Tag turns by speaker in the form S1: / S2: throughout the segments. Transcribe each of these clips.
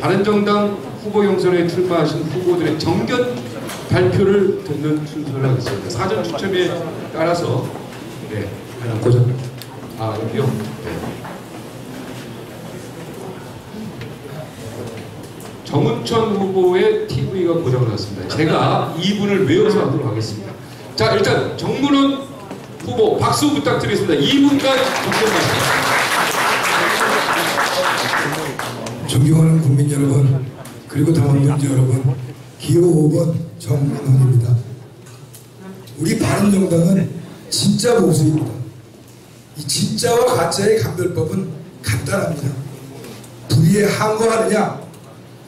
S1: 바른정당 후보 경선에 출마하신 후보들의 정견 발표를 듣는 순서를 하겠습니다. 사전 추첨에 따라서 네, 고정. 여기요. 네. 정은천 후보의 TV가 고장을 났습니다. 제가 2분을 외워서 하도록 하겠습니다. 자, 일단 정문원 후보 박수 부탁드리겠습니다. 2분간 정정하십니다.
S2: 존경하는 국민 여러분, 그리고 당원들 여러분, 기호 5번 정문원입니다. 우리 바른정당은 진짜 보수입니다. 이 진짜와 가짜의 감별법은 간단합니다. 불의에 항거하느냐,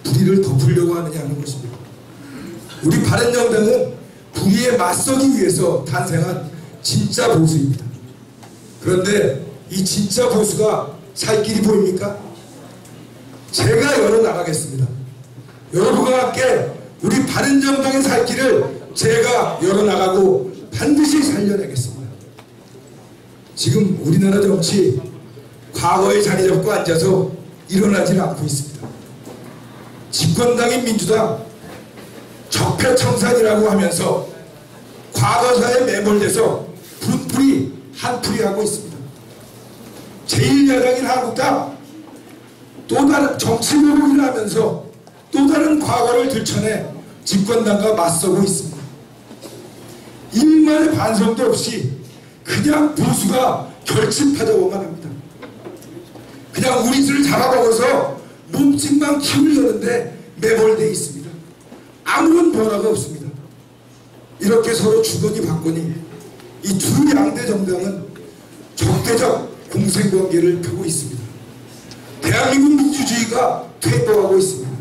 S2: 불의를 덮으려고 하느냐 하는 것입니다. 우리 바른정당은 불의에 맞서기 위해서 탄생한 진짜 보수입니다. 그런데 이 진짜 보수가 살 길이 보입니까? 제가 열어나가겠습니다. 여러분과 함께 우리 바른정당의 살 길을 제가 열어나가고 반드시 살려내겠습니다. 지금 우리나라 정치 과거에 자리 잡고 앉아서 일어나지는 않고 있습니다. 집권당인 민주당 적폐청산이라고 하면서 과거사에 매몰돼서 푸른풀이 한풀이 하고 있습니다. 제1야당인 한국당 또 다른 정치 보복을 하면서 또 다른 과거를 들춰내 집권당과 맞서고 있습니다. 일말의 반성도 없이 그냥 보수가 결집하자고만 합니다. 그냥 우리 수를 잡아먹어서 몸집만 키우려는데 매몰되어 있습니다. 아무런 변화가 없습니다. 이렇게 서로 주거니 받거니 이 두 양대 정당은 적대적 공생관계를 펴고 있습니다. 대한민국 민주주의가 퇴보하고 있습니다.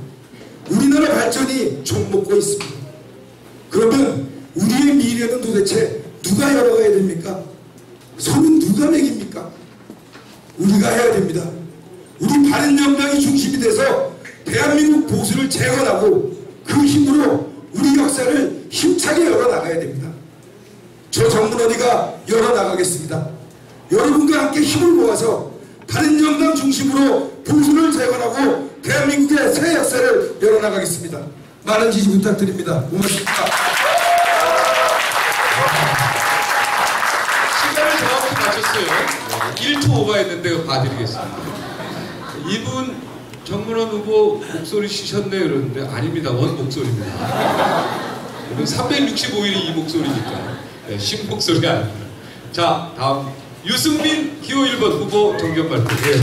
S2: 우리나라 발전이 좀먹고 있습니다. 그러면 우리의 미래는 도대체 누가 열어가야 됩니까? 손은 누가 먹입니까? 우리가 해야 됩니다. 우리 바른정당이 중심이 돼서 대한민국 보수를 재건하고 그 힘으로 우리 역사를 힘차게 열어나가야 됩니다. 저 정문원이가 열어나가겠습니다. 여러분과 함께 힘을 모아서 바른정당 중심으로 보수를 재건하고 대한민국의 새 역사를 열어나가겠습니다. 많은 지지 부탁드립니다. 고맙습니다.
S1: 시간을 정확히 맞췄어요. 1초 오버했는데 봐드리겠습니다. 이분 정문원 후보 목소리 쉬셨네 그러는데 아닙니다. 원 목소리입니다. 365일이 이 목소리니까 네, 쉰 목소리 아닙니다. 자, 다음 유승민 기호 1번 후보 정견 발표. 네.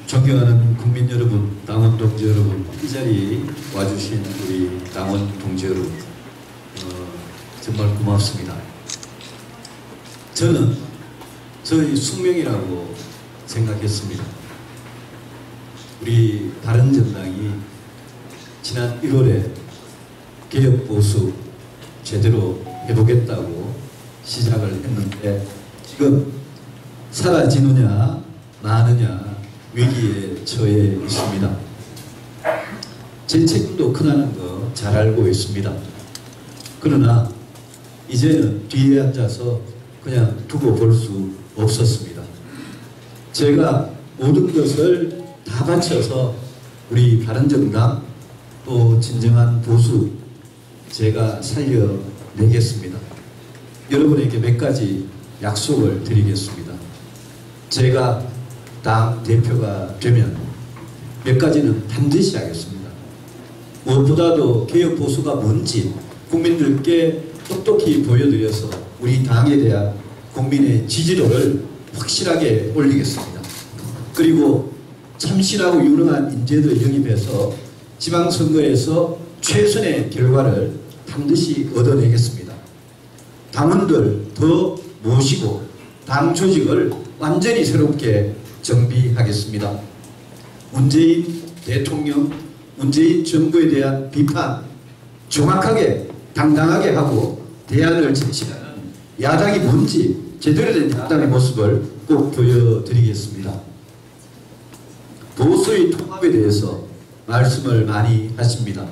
S3: 존경하는 국민 여러분, 당원 동지 여러분, 이 자리에 와주신 우리 당원 동지 여러분, 정말 고맙습니다. 저는 저의 숙명이라고 생각했습니다. 우리 바른정당이 지난 1월에 개혁보수 제대로 해보겠다고 시작을 했는데 지금 사라지느냐 마느냐 위기에 처해 있습니다. 제 책임도 크다는 거 잘 알고 있습니다. 그러나 이제는 뒤에 앉아서 그냥 두고 볼 수 없었습니다. 제가 모든 것을 다 바쳐서 우리 바른정당 또 진정한 보수 제가 살려내겠습니다. 여러분에게 몇 가지 약속을 드리겠습니다. 제가 당 대표가 되면 몇 가지는 반드시 하겠습니다. 무엇보다도 개혁보수가 뭔지 국민들께 똑똑히 보여드려서 우리 당에 대한 국민의 지지도를 확실하게 올리겠습니다. 그리고 참신하고 유능한 인재들 영입해서 지방선거에서 최선의 결과를 반드시 얻어내겠습니다. 당원들 더 모시고 당 조직을 완전히 새롭게 정비하겠습니다. 문재인 대통령, 문재인 정부에 대한 비판 정확하게 당당하게 하고 대안을 제시하는 야당이 뭔지 제대로 된 야당의 모습을 꼭 보여드리겠습니다. 보수의 통합에 대해서 말씀을 많이 하십니다.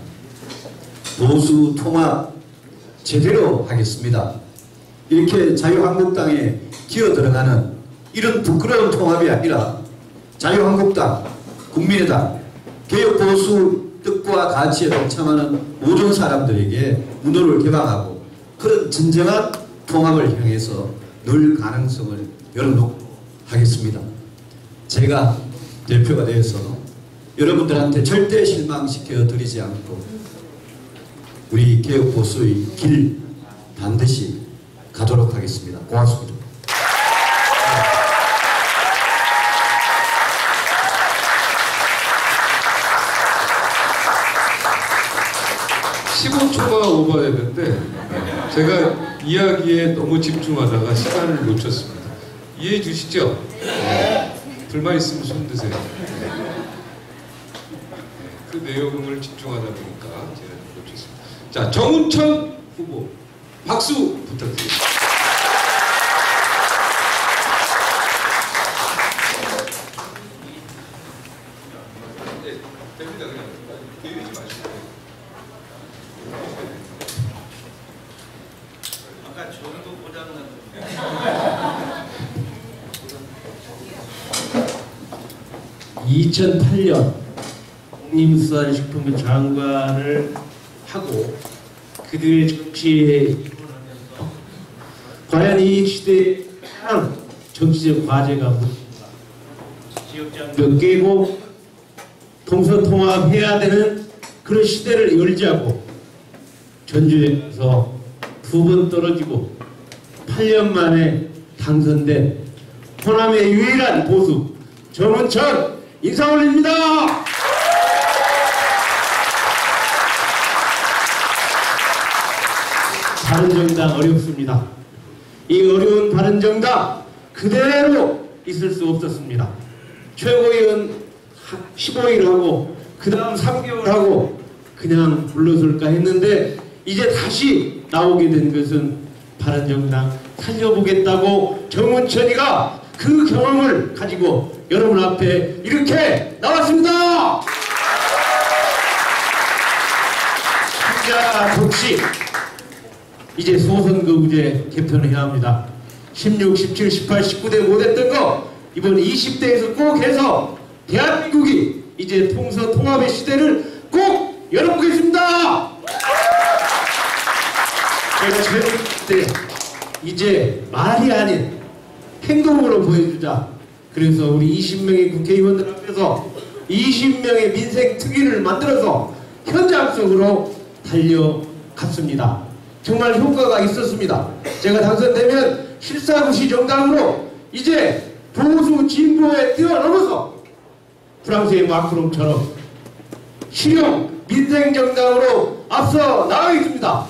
S3: 보수 통합 제대로 하겠습니다. 이렇게 자유한국당에 기어 들어가는 이런 부끄러운 통합이 아니라 자유한국당, 국민의당, 개혁보수 뜻과 가치에 동참하는 모든 사람들에게 문호를 개방하고 그런 진정한 통합을 향해서 늘 가능성을 열어놓고 하겠습니다. 제가 대표가 되어서 여러분들한테 절대 실망시켜 드리지 않고 우리 개혁보수의 길 반드시 가도록 하겠습니다. 고맙습니다.
S1: 15초가 오버됐는데 제가 이야기에 너무 집중하다가 시간을 놓쳤습니다. 이해해 주시죠? 불만 있으면 손 드세요. 그 내용을 집중하다 보니까 제가 놓쳤습니다. 자, 정운천 후보 박수 부탁드립니다. 네, 됩니다. 그냥 기회지 마시고.
S4: 아까 저도 고장났는데. 2008년 농림수산식품부 장관을 하고 그들의 정치에 과연 이 시대의 가장 정치적 과제가 무엇인가? 지역장벽 깨고 동서통합해야 되는 그런 시대를 열자고 전주에서 2번 떨어지고 8년 만에 당선된 호남의 유일한 보수 정운천 인사 올립니다. 바른정당 어렵습니다. 이 어려운 바른정당 그대로 있을 수 없었습니다. 최고위원 15일 하고 그 다음 3개월 하고 그냥 물러설까 했는데 이제 다시 나오게 된 것은 바른정당 살려보겠다고 정운천이가 그 경험을 가지고 여러분 앞에 이렇게 나왔습니다. 혼자 독식 이제 소선거구제 개편해야 합니다. 16, 17, 18, 19대 못했던 거 이번 20대에서 꼭 해서 대한민국이 이제 통합의 시대를 꼭 열어보겠습니다. 제가 젊을 때 이제 말이 아닌 행동으로 보여주자. 그래서 우리 20명의 국회의원들 앞에서 20명의 민생특위를 만들어서 현장 속으로 달려갔습니다. 정말 효과가 있었습니다. 제가 당선되면 실사구시 정당으로 이제 보수 진보에 뛰어넘어서 프랑스의 마크롱처럼 실용 민생정당으로 앞서 나가겠습니다.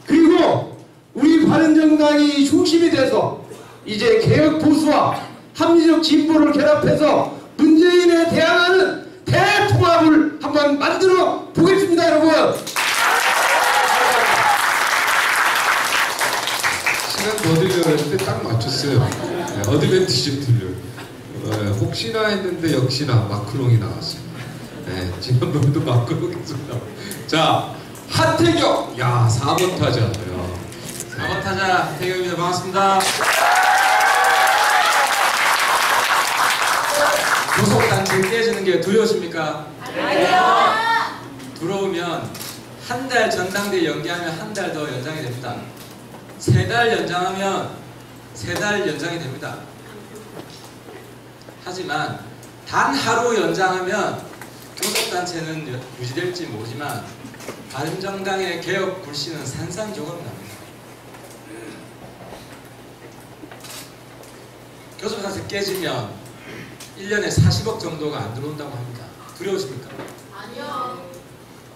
S4: 그리고 우리 바른정당이 중심이 돼서 이제 개혁보수와 합리적 진보를 결합해서 문재인에 대항하는 대통합을 한번 만들어 보겠습니다, 여러분.
S1: 시간 더 드리려고 했는데 딱 맞췄어요. 네, 어드밴티지 틀려요. 혹시나 했는데 역시나 마크롱이 나왔습니다. 네, 지난번도 마크롱이 나왔습니다. 자, 하태경! 야, 4번 타자.
S4: 4번 타자 하태경입니다. 반갑습니다. 교섭단체 깨지는 게 두려우십니까? 아니요. 들어오면 한 달 전당대회 연기하면 한 달 더 연장이 됩니다. 3달 연장하면 3달 연장이 됩니다. 하지만 단 하루 연장하면 교섭단체는 유지될지 모르지만 바른정당의 개혁 불씨는 산산조각이 납니다. 교섭단체 깨지면 1년에 40억 정도가 안 들어온다고 합니다. 두려우십니까? 아니요.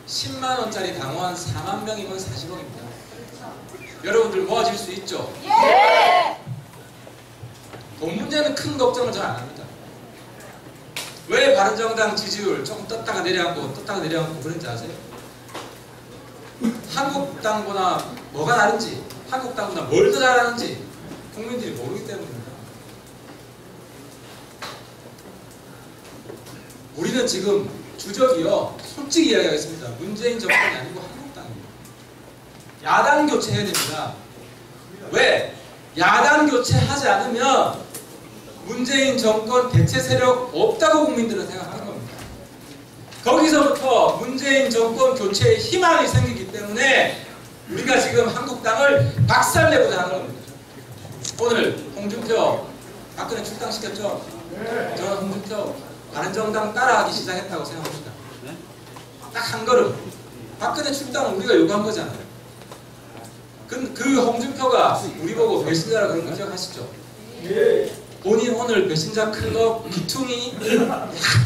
S4: 10만원짜리 당원 4만 명이면 40억입니다. 여러분들 모아질 수 있죠? 예! 돈 문제는 큰 걱정을 잘 안 합니다. 왜 바른정당 지지율 조금 떴다가 내려앉고 떴다가 내려앉고 그런지 아세요? 한국당보다 뭐가 다른지, 한국당보다 뭘 더 잘하는지 국민들이 모르기 때문입니다. 우리는 지금 주적이요, 솔직히 이야기하겠습니다. 문재인 정권이 아니고 한국당입니다. 야당 교체해야 됩니다. 왜? 야당 교체하지 않으면 문재인 정권 대체 세력 없다고 국민들은 생각하는 겁니다. 거기서부터 문재인 정권 교체의 희망이 생기기 때문에 우리가 지금 한국당을 박살내고자 하는 겁니다. 오늘 홍준표 박근혜 출당시켰죠? 저는 홍준표 바른정당 따라하기 시작했다고 생각합니다. 딱 한 걸음. 박근혜 출당은 우리가 요구한 거잖아요. 그 홍준표가 우리 보고 배신자라 그런 거 기억하시죠? 본인 오늘 배신자 클럽 귀퉁이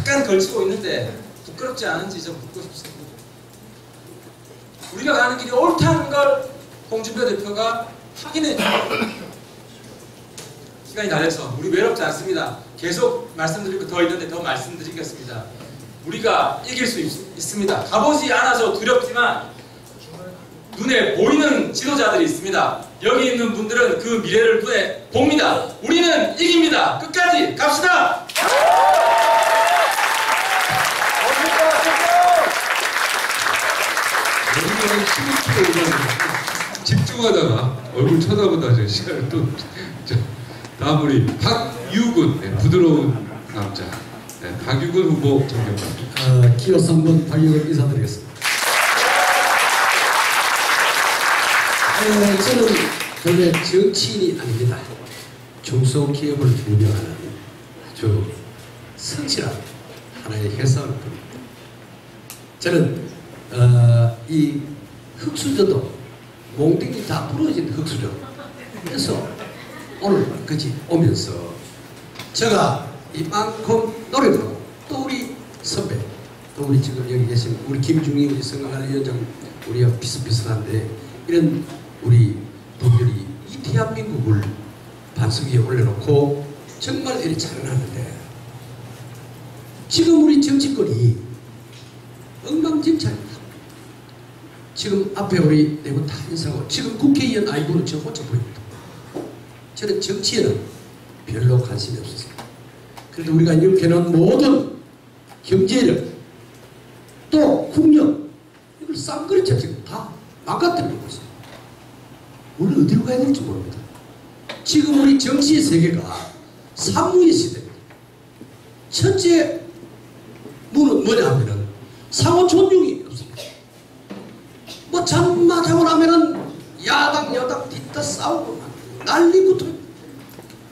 S4: 약간 걸치고 있는데 부끄럽지 않은지 좀 묻고 싶습니다. 우리가 가는 길이 옳다는 걸 홍준표 대표가 확인해 주세요. 시간이 다 돼서 우리 외롭지 않습니다. 계속 말씀드릴 거 더 있는데 더 말씀드리겠습니다. 우리가 이길 수 있습니다. 가보지 않아서 두렵지만 눈에 보이는 지도자들이 있습니다. 여기 있는 분들은 그 미래를 눈에 봅니다. 우리는 이깁니다. 끝까지 갑시다.
S1: 여기는 15kg 집중하다가 얼굴 쳐다보다 저 시간을 또 다음 우리 박유근 네, 부드러운 남자 네, 박유근 후보 정경입니다.
S5: 기호 3번 박유근 인사드리겠습니다. 저는 원래 정치인이 아닙니다. 중소기업을 운영하는 아주 성실한 하나의 회사를 봅니다. 저는 이 흙수저도 몽둥이 다 부러진 흙수저 그래서 오늘 끝까지 오면서 제가 이만큼 노력하고 또 우리 선배 또 우리 지금 여기 계신 우리 김중희 우리 선거관 위원장 우리와 비슷비슷한데 이런 우리 분들이 이 대한민국을 반석 위에 올려놓고 정말 이렇게 잘하는데 지금 우리 정치권이 엉망진창입니다. 지금 앞에 우리 네 분 다 인사하고 지금 국회의원 아이고는 저 혼자 보입니다. 저는 정치에는 별로 관심이 없었습니다. 그래도 우리가 이렇게 놓은 모든 경제력 또 국력 이걸 쌍그릇째 지금 다 망가뜨리고 있어요. 우리는 어디로 가야 될지 모릅니다. 지금 우리 정치의 세계가 상무의 시대입니다. 첫째 문은 뭐냐 하면은 상호 존중이 없습니다. 뭐 잠만 자고 나면은 야당 여당 뒤따 싸우고 난리부터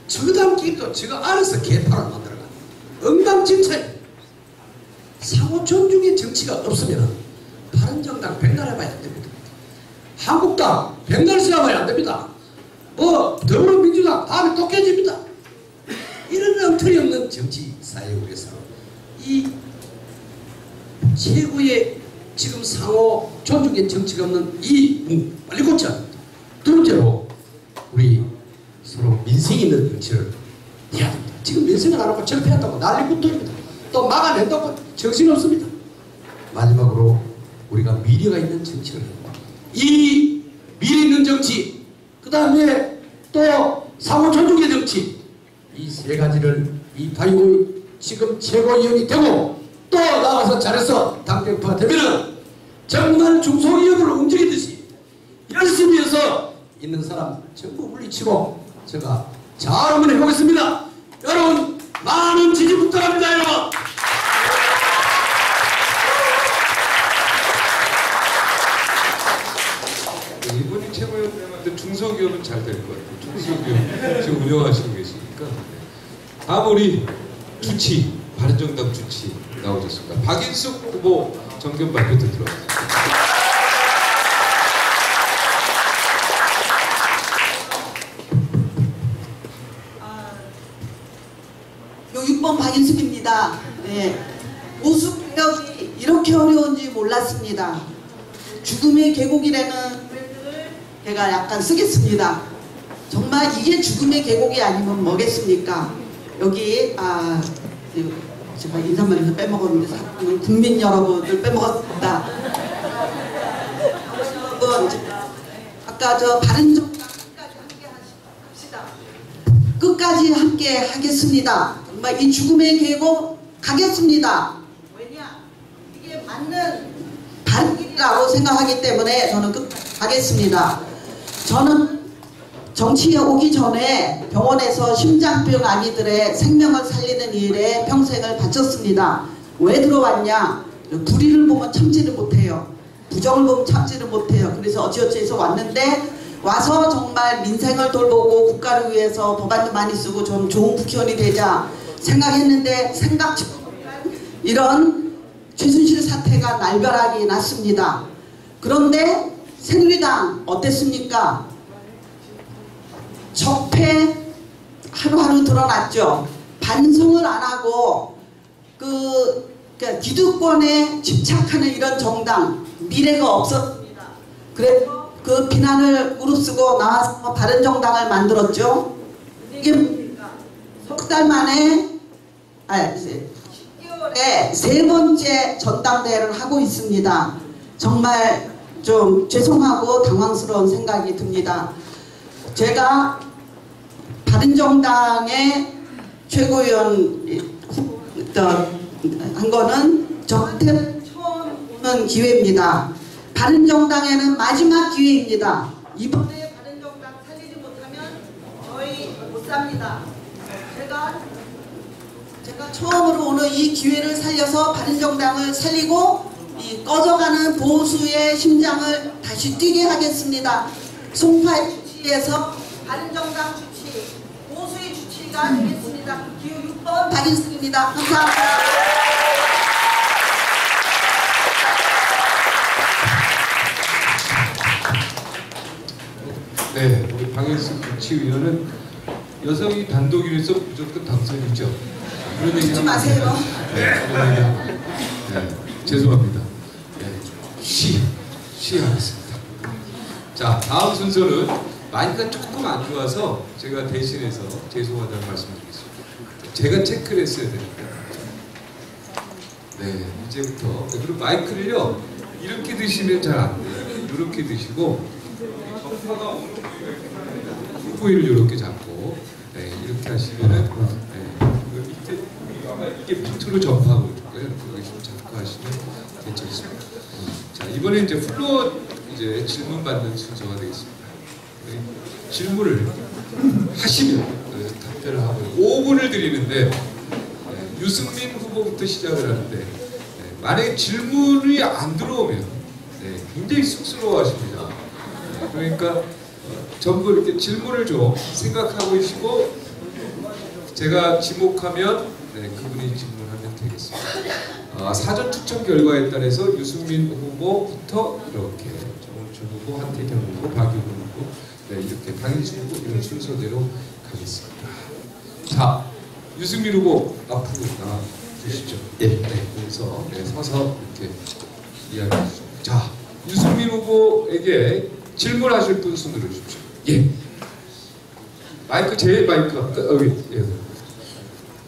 S5: 저당끼리도 저거 알아서 개파를 만들어가 엉망진창. 상호 존중의 정치가 없으면 바른정당 백날 해봐야 안 됩니다. 한국당 백날 세워봐야 안 됩니다. 뭐 더불어민주당 다음에 또 깨집니다. 이런 엉터리 없는 정치 사회국에서 이 최고의 지금 상호 존중의 정치가 없는 이 빨리 고쳐야 합니다. 두 번째로 우리 서로 민생 있는 정치를 해야 됩니다. 지금 민생을 안 하고 절폐한다고 난리부터입니다. 또 막아낸다고 정신없습니다. 마지막으로 우리가 미래가 있는 정치를 해야 됩니다. 이 미래 있는 정치 그 다음에 또 상호 존중의 정치 이 세 가지를 이 바이오 지금 최고위원이 되고 또 나가서 잘해서 당대표가 되면은 정말 중소기업을 움직이듯이 열심히 해서 있는 사람 전부 물리치고 제가 잘 한번 해보겠습니다. 여러분 많은 지지 부탁합니다. 여러분.
S1: 이분이 최고위원님한테 중소기업은 잘 될 것 같아요. 중소기업 지금 운영하시고 계시니까. 다음 우리 주치 바른정당 주치 나오셨습니다. 박인숙 후보 정견 발표 듣도록 하겠습니다.
S6: 요 6번 박인숙입니다. 네. 우수경력이 이렇게 어려운지 몰랐습니다. 죽음의 계곡이라는 글을 제가 약간 쓰겠습니다. 정말 이게 죽음의 계곡이 아니면 뭐겠습니까? 여기 제가 인사말에서 빼먹었는데 사랑하는 국민 여러분들 빼먹었습니다. 여러분 아까 저 바른정당 끝까지 함께 합시다. 끝까지 함께 하겠습니다. 정말 이 죽음의 계곡 가겠습니다. 왜냐? 이게 맞는 바른 길이라고 생각하기 때문에 저는 끝까지 가겠습니다. 저는 정치에 오기 전에 병원에서 심장병 아기들의 생명을 살리는 일에 평생을 바쳤습니다. 왜 들어왔냐? 불의를 보면 참지를 못해요. 부정을 보면 참지를 못해요. 그래서 어찌어찌해서 왔는데 와서 정말 민생을 돌보고 국가를 위해서 법안도 많이 쓰고 좀 좋은 국회의원이 되자 생각했는데 생각치 못한 이런 최순실 사태가 날벼락이 났습니다. 그런데 새누리당 어땠습니까? 적폐 하루하루 드러났죠. 반성을 안 하고 그러니까 기득권에 집착하는 이런 정당 미래가 없었습니다. 그래서 그 비난을 무릅쓰고 나와서 바른정당을 만들었죠. 이게 석 달 만에 10개월에 세 번째 전당대회를 하고 있습니다. 정말 좀 죄송하고 당황스러운 생각이 듭니다. 제가 바른정당의 최고위원 한 거는 저한테는 처음 오는 기회입니다. 바른정당에는 마지막 기회입니다. 이번에 바른정당 살리지 못하면 저희 못 삽니다. 제가 처음으로 오늘 이 기회를 살려서 바른정당을 살리고 이 꺼져가는 보수의 심장을 다시 뛰게 하겠습니다. 송파의 주치에서 바른정당 주치, 보수의 주치가 되겠습니다. 기호 6번 박인숙입니다. 감사합니다.
S1: 네, 우리 방인숙 주치위원은 여성이 단독일에서 무조건 당선이죠. 그런 얘기
S6: 듣지 마세요.
S1: 네, 그런 얘기. 네, 죄송합니다. 네, 쉬하겠습니다. 자, 다음 순서는 마이크가 조금 안 좋아서 제가 대신해서 죄송하다는 말씀드리겠습니다. 제가 체크를 했어야 됩니다. 네, 이제부터. 그리고 마이크를요, 이렇게 드시면 잘 안 돼요. 이렇게 드시고, 전파가 후보위를 이렇게 잡고, 네, 이렇게 하시면은, 네, 밑에, 아마 이게 밑으로 전파하고 있을 거예요. 여기 좀 잡고 하시면 괜찮습니다. 자, 이번에 이제 플로어 이제 질문 받는 순서가 되겠습니다. 질문을 하시면 답변을 하고 5분을 드리는데 유승민 후보부터 시작을 하는데 만약에 질문이 안 들어오면 굉장히 쑥스러워하십니다. 그러니까 전부 이렇게 질문을 좀 생각하고 계시고 제가 지목하면 그분이 질문하면 되겠습니다. 사전 추첨 결과에 따라서 유승민 후보부터 이렇게 정원춘 후보, 한태경 후보, 박유근 후보 이렇게 방인숙 후보 이런 순서대로 가겠습니다. 자, 유승민 후보 앞으로 나와 주시죠. 네, 여기서 서서 이렇게 이야기해 주시죠. 자, 유승민 후보에게 질문하실 분 손 들어주십시오. 예. 마이크 제 마이크 여기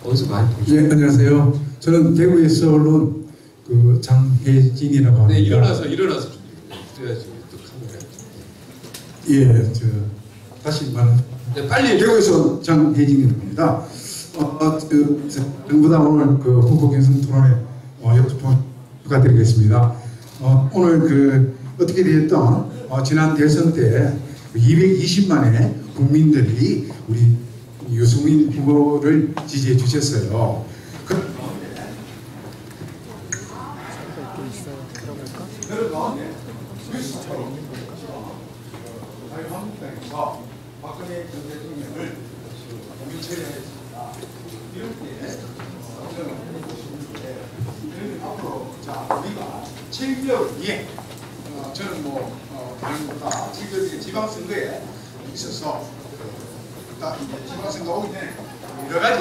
S1: 어디서 마이크?
S2: 예, 안녕하세요. 저는 대구에서 온 그 장혜진이라고 합니다.
S1: 네, 일어나서 좀 그래야지 또 카메라.
S2: 예, 다시 말.
S1: 네, 빨리.
S2: 대구에서 장혜진입니다. 전부 다 오늘 그 후보 경선 토론에 역주권 축하드리겠습니다. 오늘 어떻게 됐든 지난 대선 때 220만의 국민들이 우리 유승민 후보를 지지해 주셨어요. 박근혜 전 대통령을 국민 처리하겠습니다. 이렇게 앞으로 우리가 7개월 뒤에 저는 다른보다 7개월 뒤에 지방선거에 있어서 이제 지방선거 오기 전에 여러 가지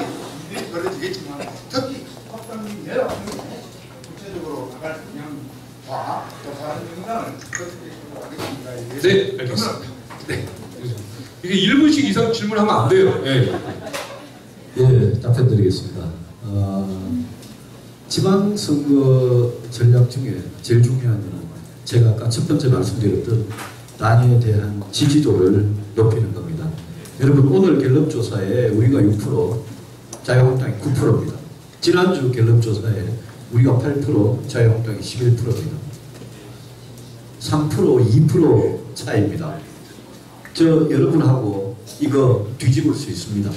S2: 일이 벌어지겠지만 특히 확장님 내려가는 게 구체적으로 나갈 방향과 또 다른 영상을 어떻게 하겠습니까?
S1: 네, 알겠습니다. 네. 이게 1분씩 이상 질문하면 안 돼요. 네.
S3: 예, 답변드리겠습니다. 지방선거 전략 중에 제일 중요한 것은 제가 아까 첫 번째 말씀드렸던 단위에 대한 지지도를 높이는 겁니다. 여러분 오늘 갤럽 조사에 우리가 6%, 자유한국당이 9%입니다. 지난주 갤럽 조사에 우리가 8%, 자유한국당이 11%입니다. 3%, 2% 차이입니다. 저 여러분하고 이거 뒤집을 수 있습니다.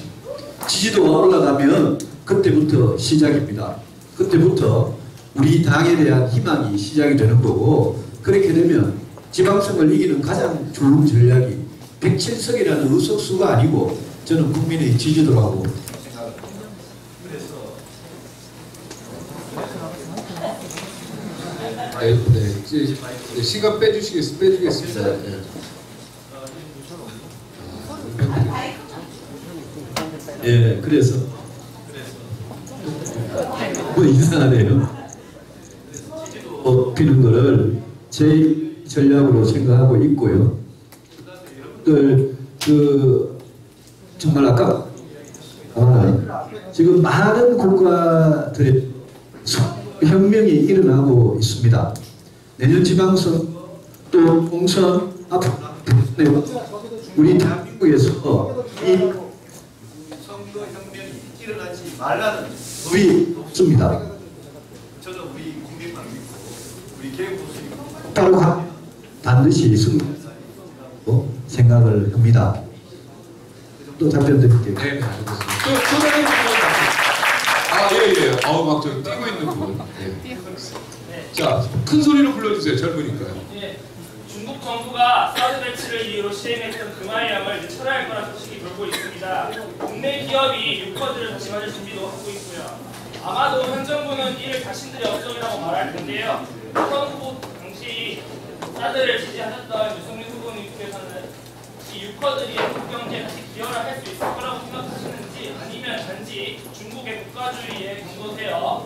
S3: 지지도가 올라가면 그때부터 시작입니다. 그때부터 우리 당에 대한 희망이 시작이 되는 거고, 그렇게 되면 지방선거를 이기는 가장 좋은 전략이 107석이라는 의석수가 아니고 저는 국민의 지지도라고 생각합니다.
S1: 네, 시간 빼주겠습니다. 네.
S3: 예, 그래서 뭐 이상하네요. 피는 거를 제 전략으로 생각하고 있고요. 정말 아까 지금 많은 국가들의 혁명이 일어나고 있습니다. 내년 지방선 또 공선 앞으로 우리 대한민국에서 이 선거혁명이 일어나지 말라는 법이 없습니다. 저는 우리 국민만 믿고 우리 개혁보수님 바로 반드시 승리한다고 생각을 합니다. 또 답변 드릴게요.
S1: 네, 알겠습니다. 또 다른 분은 예. 막 저 뛰고 있는 분. 네. 자, 큰 소리로 불러주세요. 젊으니까요.
S7: 네. 중국 정부가 사드 배치를 이유로 시행했던 금화량을 철회할 거란 소식이 돌고 있습니다. 국내 기업이 유커즈를 다시 맞을 준비도 하고 있고요. 아마도 현 정부는 이를 자신들의 업적이라고 말할 텐데요. 현 후보 당시 사드를 지지하셨던 유승민 후보님께서는 이 유커들이 한국 경제에 다시 기여를 할 수 있을 거라고 생각하시는지, 아니면 단지 중국의 국가주의에 경도되어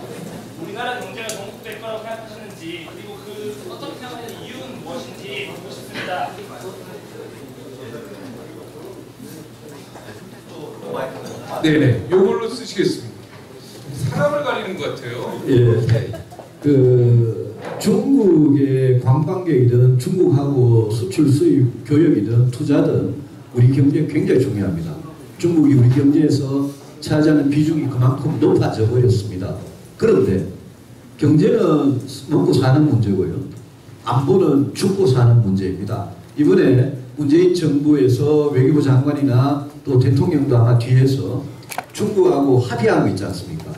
S7: 우리나라 경제가 종속될 거라고 생각하시는지, 그리고 그 어떻게 생각하는 이유는 무엇인지 묻고 싶습니다.
S1: 네네, 요걸로 쓰시겠습니다. 사람을 가리는 것 같아요.
S3: 예, 중국의 관광객이든 중국하고 수출 수입 교역이든 투자든 우리 경제 굉장히 중요합니다. 중국이 우리 경제에서 차지하는 비중이 그만큼 높아져 버렸습니다. 그런데 경제는 먹고 사는 문제고요. 안보는 죽고 사는 문제입니다. 이번에 문재인 정부에서 외교부 장관이나 또 대통령도 아마 뒤에서 중국하고 합의하고 있지 않습니까?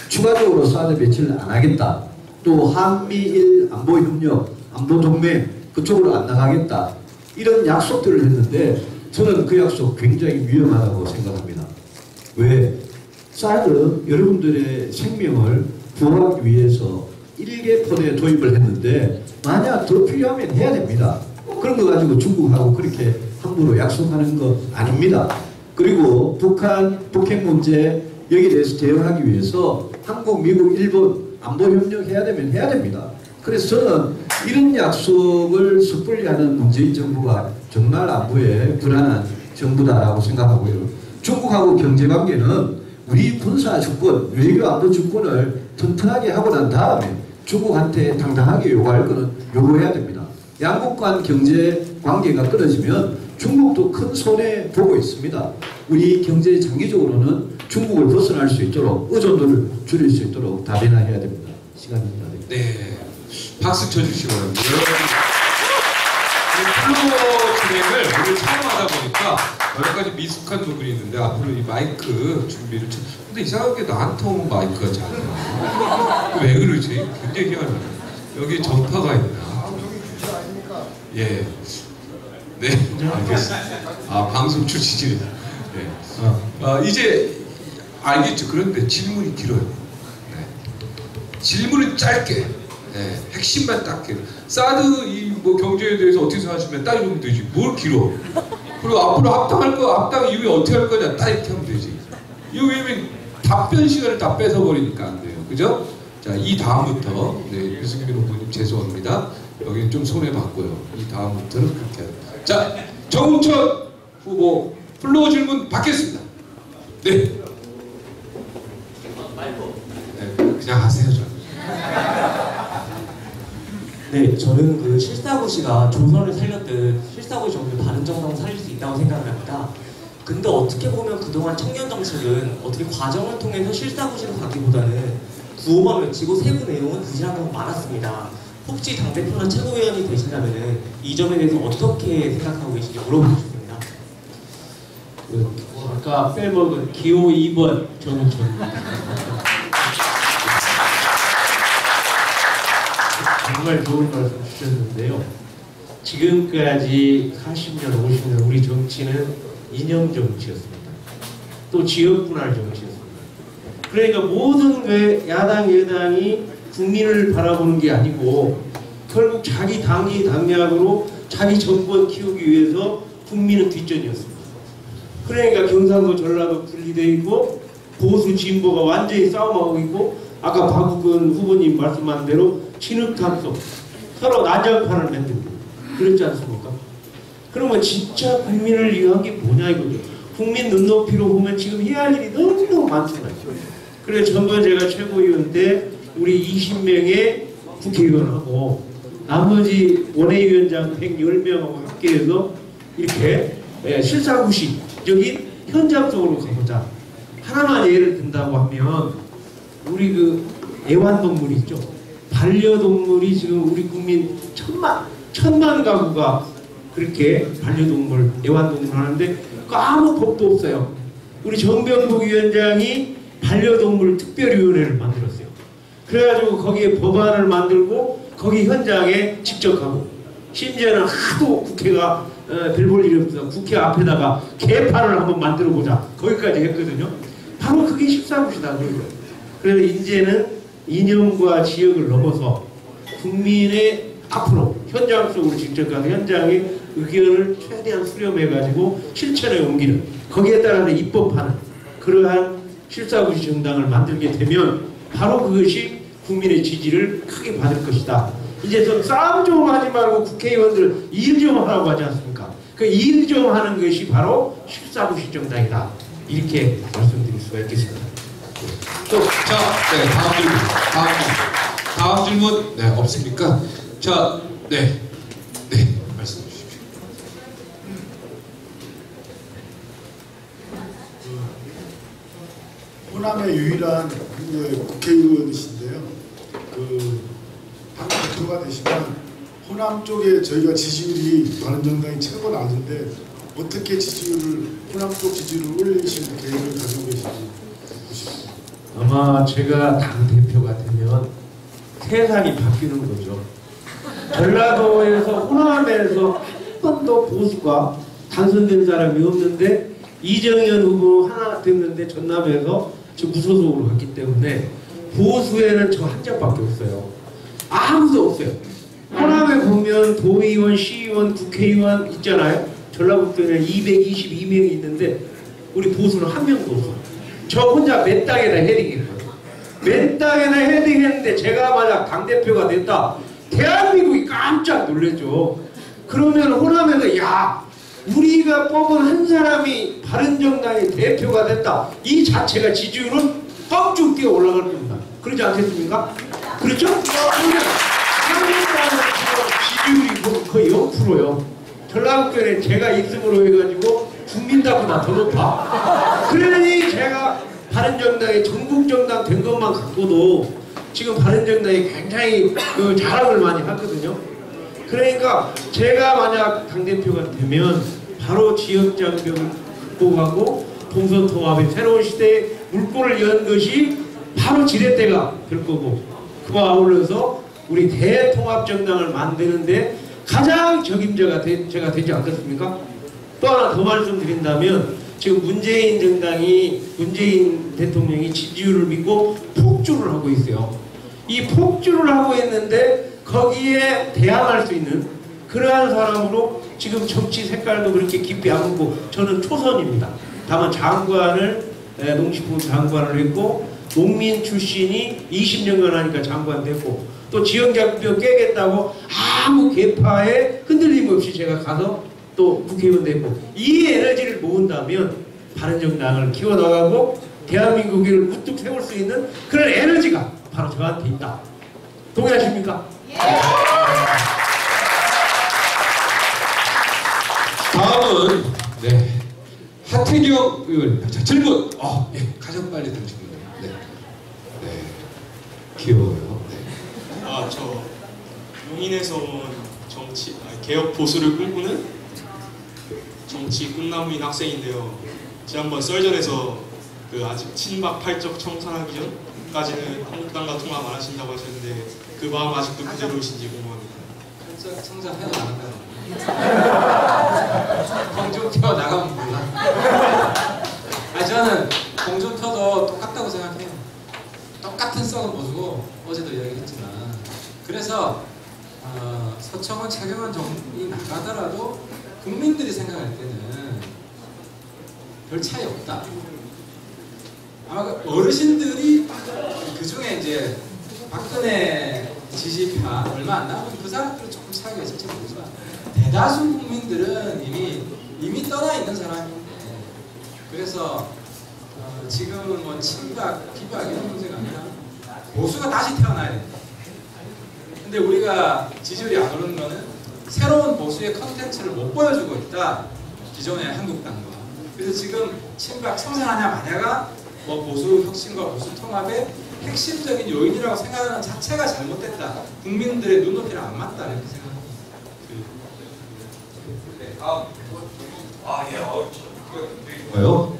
S3: 추가적으로 사드 배치를 안 하겠다. 또 한미일 안보협력, 안보동맹 그쪽으로 안 나가겠다. 이런 약속들을 했는데 저는 그 약속 굉장히 위험하다고 생각합니다. 왜? 사드 여러분들의 생명을 구하기 위해서 1개폰에 도입을 했는데 만약 더 필요하면 해야 됩니다. 그런 거 가지고 중국하고 그렇게 함부로 약속하는 거 아닙니다. 그리고 북핵 문제 여기에 대해서 대응하기 위해서 한국, 미국, 일본 안보협력 해야 되면 해야 됩니다. 그래서 저는 이런 약속을 섣불리 하는 문재인 정부가 정말 안보에 불안한 정부다라고 생각하고요. 중국하고 경제관계는 우리 군사 주권, 외교 안보 주권을 튼튼하게 하고 난 다음에 중국한테 당당하게 요구할 거는 요구해야 됩니다. 양국 간 경제 관계가 끊어지면 중국도 큰 손해 보고 있습니다. 우리 경제 장기적으로는 중국을 벗어날 수 있도록 의존도를 줄일 수 있도록 다변화해야 됩니다. 시간입니다.
S1: 네, 박수 쳐주시기 바랍니다. 플로어 진행을 오늘 처음 하다 보니까 여러 가지 미숙한 부분이 있는데 앞으로 이 마이크 준비를 근데 이상하게 나한테 오면 마이크가 잘 나와. 왜 그러지? 굉장히 희한해. 여기 전파가 있나? 예. 네, 알겠습니다. 방송 출신이네. 네. 이제 알겠죠. 그런데 질문이 길어요. 네. 질문은 짧게. 네. 핵심만 딱 길어. 사드 뭐 경제에 대해서 어떻게 생각하시면 딱 이러면 되지. 뭘 길어. 그리고 앞으로 합당 이후에 어떻게 할 거냐 딱 이렇게 하면 되지. 이거 왜냐면 답변 시간을 다 뺏어버리니까 안 돼요. 그죠? 자, 이 다음부터 유승민 후보님 죄송합니다. 여기는 좀 손해봤고요. 이 다음부터는 그렇게 해요. 자, 정우천 후보 플로어 질문 받겠습니다. 네. 네, 그냥 하세요.
S8: 네, 저는 그 실사고시가 조선을 살렸듯 실사고시 정도 바른정당을 살릴 수 있다고 생각을 합니다. 근데 어떻게 보면 그동안 청년 정책은 어떻게 과정을 통해서 실사고시로 가기보다는 구호만 외치고 세부 내용은 부실한 경우가 많았습니다. 혹시 당대표나 최고위원이 되신다면 이 점에 대해서 어떻게 생각하고 계신지 물어보고 싶습니다.
S9: 아까 빼먹은 기호 2번 정우천입니다. 정말 좋은 말씀 주셨는데요. 지금까지 40년, 50년 우리 정치는 이념 정치였습니다. 또 지역 분할 정치였습니다. 그러니까 모든 그 야당, 여당이 국민을 바라보는 게 아니고 결국 자기 당이 당략으로 자기 정권 키우기 위해서 국민은 뒷전이었습니다. 그러니까 경상도, 전라도 분리되어 있고 보수, 진보가 완전히 싸움하고 있고 아까 박욱은 후보님 말씀한 대로 진흙탕속 서로 난장판을 만들고 그렇지 않습니까? 그러면 진짜 국민을 위한 게 뭐냐 이거죠. 국민 눈높이로 보면 지금 해야 할 일이 너무너무 많잖아요. 그래서 전번 제가 최고위원 때 우리 20명의 국회의원하고 나머지 원외위원장 110명하고 함께해서 이렇게 실사구시적인 현장 속으로 가보자. 하나만 예를 든다고 하면 우리 그 애완동물이 있죠. 반려동물이 지금 우리 국민 천만 가구가 그렇게 반려동물, 애완동물 하는데 그 아무 법도 없어요. 우리 정병국 위원장이 반려동물 특별위원회를 만들었어요. 그래가지고 거기에 법안을 만들고 거기 현장에 직접 가고 심지어는 하도 국회가 별 볼 일이 없어서 국회 앞에다가 개판을 한번 만들어보자 거기까지 했거든요. 바로 그게 14구시다. 그래서 이제는 이념과 지역을 넘어서 국민의 앞으로 현장 속으로 직접 가서 현장의 의견을 최대한 수렴해가지고 실천에 옮기는 거기에 따라서 입법하는 그러한 14구시 정당을 만들게 되면 바로 그것이 국민의 지지를 크게 받을 것이다. 이제 좀 싸움 좀 하지 말고 국회의원들 일 좀 하라고 하지 않습니까? 그 일 좀 하는 것이 바로 14구시 정당이다. 이렇게 말씀드릴 수가 있겠습니다.
S1: 또, 자, 네, 다음 질문, 네, 없습니까? 자, 네, 말씀해 주십시오.
S10: 호남의 유일한 국회의원이신데요. 당 대표가 되시면 호남 쪽에 저희가 지지율이 바른정당이 최고 낮은데 어떻게 호남 쪽 지지율을 올리실 계획을 가지고 계신지 보십시오.
S9: 아마 제가 당대표가 되면 세상이 바뀌는 거죠. 전라도에서 호남에서 한 번도 보수가 당선된 사람이 없는데 이정현 후보 하나 됐는데 전남에서 저 무소속으로 갔기 때문에 보수에는 저 한 장밖에 없어요. 아무도 없어요. 호남에 보면 도의원, 시의원, 국회의원 있잖아요. 전라북도에는 222명이 있는데 우리 보수는 한 명도 없어요. 저 혼자 맨 땅에다 헤딩했거든요. 맨 땅에다 헤딩했는데 제가 만약 당대표가 됐다. 대한민국이 깜짝 놀랐죠. 그러면 호남에서 야 우리가 뽑은 한 사람이 바른정당의 대표가 됐다. 이 자체가 지지율은 뻥쭉 뛰어 올라갈 겁니다. 그러지 않겠습니까? 그렇죠? 그러면 한국당은 지지율이 거의 0%요. 전라북도에 제가 1등으로 해가지고 국민당보다 더 높아. 그러니 제가 바른정당의 전국정당 된 것만 갖고도 지금 바른정당이 굉장히 자랑을 많이 하거든요. 그러니까 제가 만약 당대표가 되면 바로 지역장벽을 극복하고 동서통합의 새로운 시대에 물꼬를 연 것이 바로 지렛대가 될 거고 그와 아울러서 우리 대통합정당을 만드는데 가장 적임자가 제가 되지 않겠습니까? 또 하나 더 말씀드린다면 지금 문재인 정당이 문재인 대통령이 지지율을 믿고 폭주를 하고 있어요. 이 폭주를 하고 있는데 거기에 대항할 수 있는 그러한 사람으로 지금 정치 색깔도 그렇게 깊이 안 묻고 저는 초선입니다. 다만 장관을 농식품 장관을 했고 농민 출신이 20년간 하니까 장관 됐고 또 지역장벽 깨겠다고 아무 계파에 흔들림 없이 제가 가서 또 국회의원 됐고 이 에너지를 모은다면 바른정당을 키워나가고 대한민국을 우뚝 세울 수 있는 그런 에너지가 바로 저한테 있다. 동의하십니까? 예.
S1: 다음은 하태경 의원입니다. 자, 질문. 가장 빨리 던진 분이요. 네. 귀여워요. 네.
S11: 저 용인에서 온 개혁 보수를 꿈꾸는 정치 꿈나무인 학생인데요. 지난번 썰전에서 그 아직 친박 팔적 청산하기 전까지는 한국당과 통합 안 하신다고 하셨는데 그 마음 아직도 그대로이신지 궁금합니다.
S4: 팔적 청산해도 나간다는 홍준표 나가면 몰라. 아니 저는 홍준표도 똑같다고 생각해요. 똑같은 썩은 모습고 어제도 이야기했지만 그래서 서청원 차경원 정이 나가더라도 국민들이 생각할 때는 별 차이 없다. 아마 그 어르신들이 그 중에 이제 박근혜 지지파 얼마 안 남은 그 사람들은 조금 차이가 있을지 모르지만 대다수 국민들은 이미 떠나 있는 사람인데 그래서 지금은 뭐 친박, 비박 이런 문제가 아니라 보수가 다시 태어나야 된다. 근데 우리가 지지율이 안 오르는 거는 새로운 보수의 컨텐츠를 못 보여주고 있다. 기존의 한국당과. 그래서 지금 친박 청산하냐 마냐가 뭐 보수 혁신과 보수 통합의 핵심적인 요인이라고 생각하는 자체가 잘못됐다. 국민들의 눈높이랑 안 맞다 이렇게 생각합니다.
S3: 뭐요?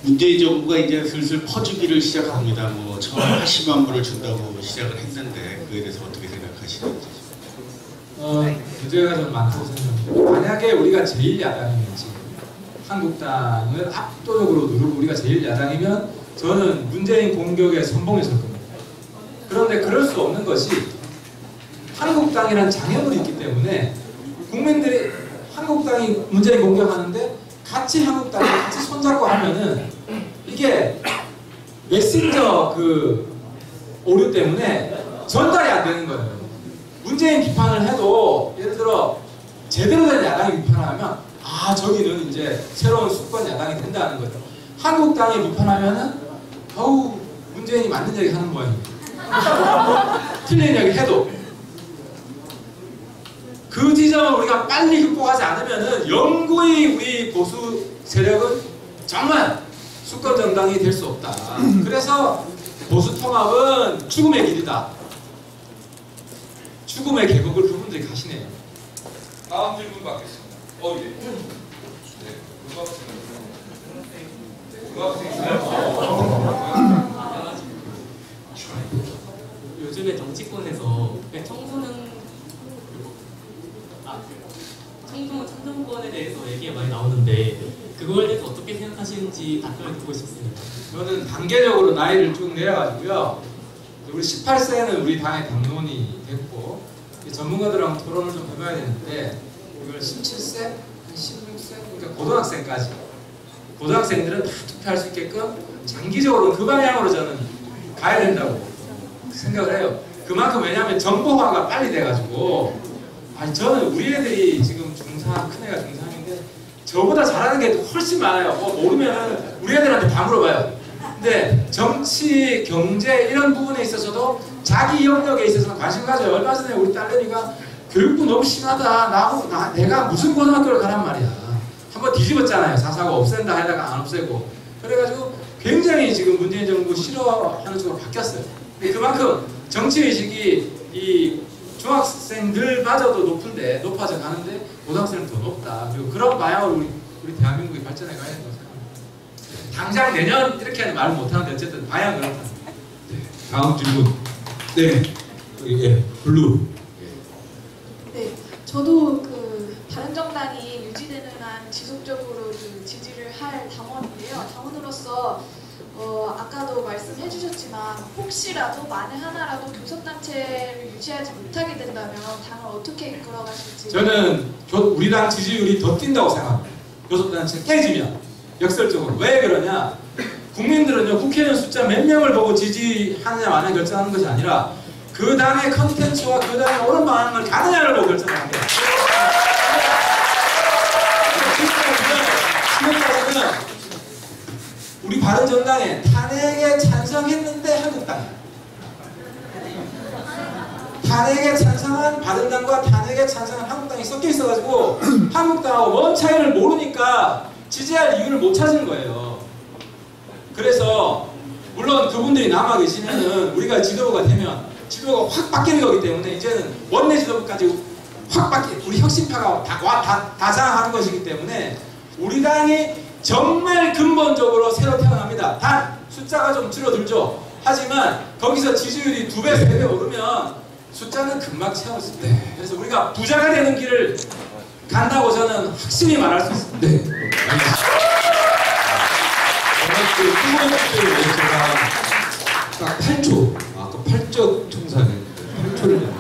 S12: 문재인 정부가 이제 슬슬 퍼주기를 시작합니다. 뭐 처음 80만 불을 준다고 시작을 했는데 그에 대해서 어떻게 생각하시는지.
S4: 문제가 좀 많다고 생각합니다. 만약에 우리가 제1야당이면 지금 한국당을 압도적으로 누르고 우리가 제1야당이면 저는 문재인 공격에 선봉했을 겁니다. 그런데 그럴 수 없는 것이 한국당이라는 장애물이 있기 때문에 국민들이 한국당이 문재인 공격하는데 같이 한국당이 같이 손잡고 하면은 이게 메신저 그 오류 때문에 전달이 안 되는 거예요. 문재인 비판을 해도 예를 들어 제대로 된 야당이 비판을 하면 저기는 이제 새로운 수권 야당이 된다는 거죠. 한국당이 비판하면은 문재인이 맞는 얘기 하는 모양입니다. 틀린 얘기 해도 그 지점을 우리가 빨리 극복하지 않으면은 영구히 우리 보수 세력은 정말 수권 정당이 될 수 없다. 그래서 보수 통합은 죽음의 길이다. 죽음의 계곡을 그분들이 가시네요.
S1: 다음 질문 받겠습니다.
S8: 요즘에 정치권에서 청소년 참정권에 대해서 얘기가 많이 나오는데 그거에 대해서 어떻게 생각하시는지 답변을 듣고 싶습니다.
S4: 저는 단계적으로 나이를 쭉 내려가지고요. 우리 18세는 우리 당의 당론이 됐고 전문가들하고 토론을 좀 해봐야 되는데 이걸 17세, 16세, 그러니까 고등학생까지 고등학생들은 다 투표할 수 있게끔 장기적으로 그 방향으로 저는 가야 된다고 생각을 해요. 그만큼 왜냐하면 정보화가 빨리 돼가지고 저는 우리 애들이 지금 중3, 큰애가 중3인데 저보다 잘하는 게 훨씬 많아요. 모르면 우리 애들한테 다 물어봐요. 근데 정치, 경제 이런 부분에 있어서도 자기 영역에 있어서 관심 가져요. 얼마 전에 우리 딸내미가 교육부 너무 심하다. 내가 무슨 고등학교를 가란 말이야. 한번 뒤집었잖아요. 4사고 없앤다 하다가 안 없애고. 그래가지고 굉장히 지금 문재인 정부 싫어하는 쪽으로 바뀌었어요. 그만큼 정치의식이 이 중학생들마저도 높아져 가는데 고등학생은 더 높다. 그리고 그런 방향으로 우리 대한민국이 발전해 가야 된다고 생각합니다. 당장 내년 이렇게는 말을 못하는데 어쨌든 방향은 그렇다.
S1: 네, 다음 질문. 네, 블루.
S13: 네, 저도 그 바른정당이 유지되는 한 지속적으로 그 지지를 할 당원인데요. 당원으로서 아까도 말씀해 주셨지만 혹시라도 만에 하나라도 교섭단체를 유지하지 못하게 된다면 당을 어떻게 이끌어가실지.
S4: 저는 우리 당 지지율이 더 뛴다고 생각합니다. 교섭단체 깨지면 역설적으로. 왜 그러냐? 국민들은요 국회의원 숫자 몇 명을 보고 지지하느냐 마느냐 결정하는 것이 아니라 그 당의 컨텐츠와 그 당의 옳은 방향을 가느냐를 보고 결정합니다. 지금까지는 우리 바른정당에 탄핵에 찬성했는데 한국당, 탄핵에 찬성한 바른당과 탄핵에 찬성한 한국당이 섞여 있어가지고 한국당하고 뭔 차이를 모르니까 지지할 이유를 못 찾은 거예요. 그래서 물론 그분들이 남아 계시면은 우리가 지도부가 되면 지도부가 확 바뀌는 거기 때문에 이제는 원내 지도부까지 확 바뀌. 우리 혁신파가 다 자랑하는 것이기 때문에 우리 당이 정말 근본적으로 새로 태어납니다. 단 숫자가 좀 줄어들죠. 하지만 거기서 지지율이 2배, 3배 오르면 숫자는 금방 채울 수 있습니다. 그래서 우리가 부자가 되는 길을 간다고 저는 확실히 말할 수 있습니다.
S5: 네.
S1: 그 후보님들 제가 딱 8초, 아까 8적 청산했는데 8초를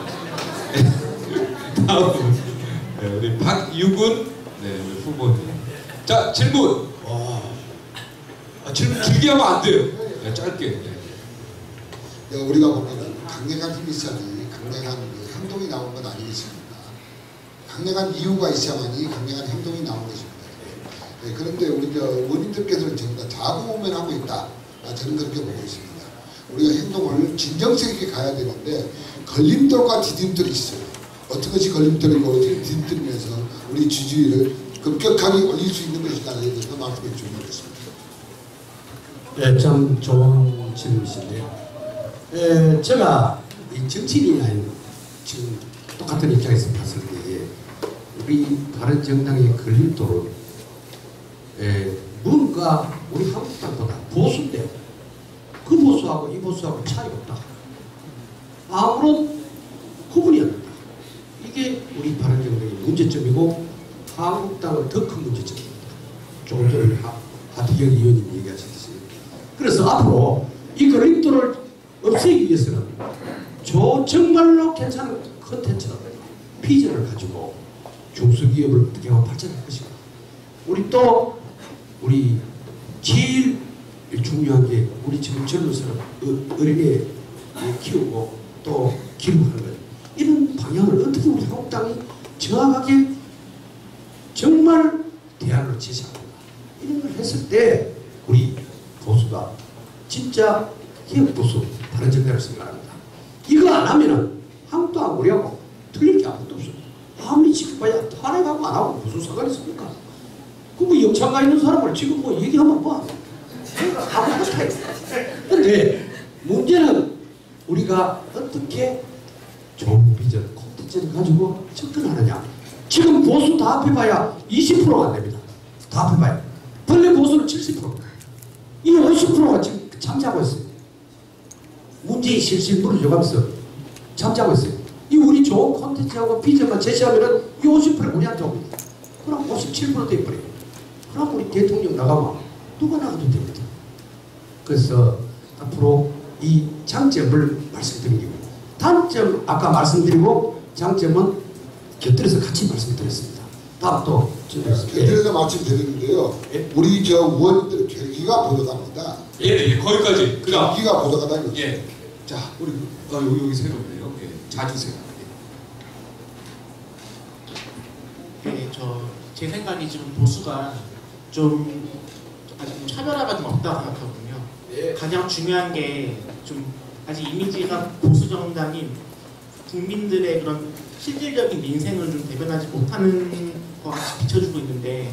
S1: 다음 우리 박유근 우리 후보님. 자 질문. 질문 길게 하면 안 돼요. 짧게.
S14: 우리가 보면은 강력한 힘이 있어야지 강력한 행동이 나오는 건 아니겠습니까? 강력한 이유가 있어야만이 강력한 행동이 나오는 것입니다. 그런데 우리 원님들께서는 전부 다 자구우면하고 있다. 저는 그렇게 보고 있습니다. 우리가 행동을 진정성 있게 가야 되는데 걸림돌과 디딤돌이 있어요. 어떤 것이 걸림돌이고 어떻게 디딤돌이면서 우리 지지율을 급격하게 올릴 수 있는 것이냐에 대해서 말씀해 주시면 되겠습니다.
S5: 네, 참 좋은 질문이신데요. 제가 이 정치인이 아닌 지금 똑같은 입장에서 봤을 때 우리 바른정당의 걸림돌은 뭔가 우리 한국당보다 보수인데 그 보수하고 이 보수하고 차이가 없다. 아무런 구분이 안 된다. 이게 우리 바른정당의 문제점이고 한국당은 더 큰 문제점입니다. 조금 전에 하태경 의원님 얘기하셨듯이. 그래서 앞으로 이 걸림돌을 없애기 위해서는 정말로 괜찮은 컨텐츠, 비전을 가지고 중소기업을 어떻게 하면 발전할 것인가. 우리 제일 중요한 게 우리 지금 젊은 사람 어린애 키우고 또 기르하는 것, 이런 방향을 어떻게 우리 한국당이 정확하게 정말 대안을 제시합니다. 이런 걸 했을 때 우리 보수가 진짜 기업 보수 바른정당을 생각합니다. 이거 안 하면은 한국당하고 우리하고 틀릴 게 아무것도 없어요. 아무리 지켜봐야 탄핵하고 안 하고 무슨 상관이 있습니까? 그 뭐 영창가 있는 사람을 지금 뭐 얘기하면 뭐 아무것도 차이. 그런데 문제는 우리가 어떻게 좋은 비전, 콘텐츠를 가지고 접근하느냐. 지금 보수 다 합해봐야 20%가 안 됩니다. 다 합해봐야. 원래 보수는 70%. 이 50%가 지금 잠자고 있어요. 문제의 실실 물어줘가면서 잠자고 있어요. 이 우리 좋은 콘텐츠하고 비전만 제시하면은 이 50% 우리한테 옵니다. 그럼 57% 돼버려요. 그럼 우리 대통령 나가면 누가 나가도 됩니다. 그래서 앞으로 이 장점을 말씀드리고 단점 아까 말씀드리고 장점은 곁들여서 같이 말씀드렸습니다. 다음 또
S14: 곁들여서 말씀드렸는데요. 우리 저 의원님들 결기가 보도갑니다.
S1: 예, 거기까지. 그다음
S14: 결기가 보도가다 이거죠.
S1: 예. 자, 우리 여기 새롭네요. 예, 자주세요.
S15: 네, 제 생각이 지금 보수가 좀 아직 차별화가 좀 없다고 생각하거든요.
S5: 네.
S15: 가장 중요한 게 좀 아직 이미지가 보수 정당이 국민들의 그런 실질적인 민생을 좀 대변하지 못하는 것 같이 비춰주고 있는데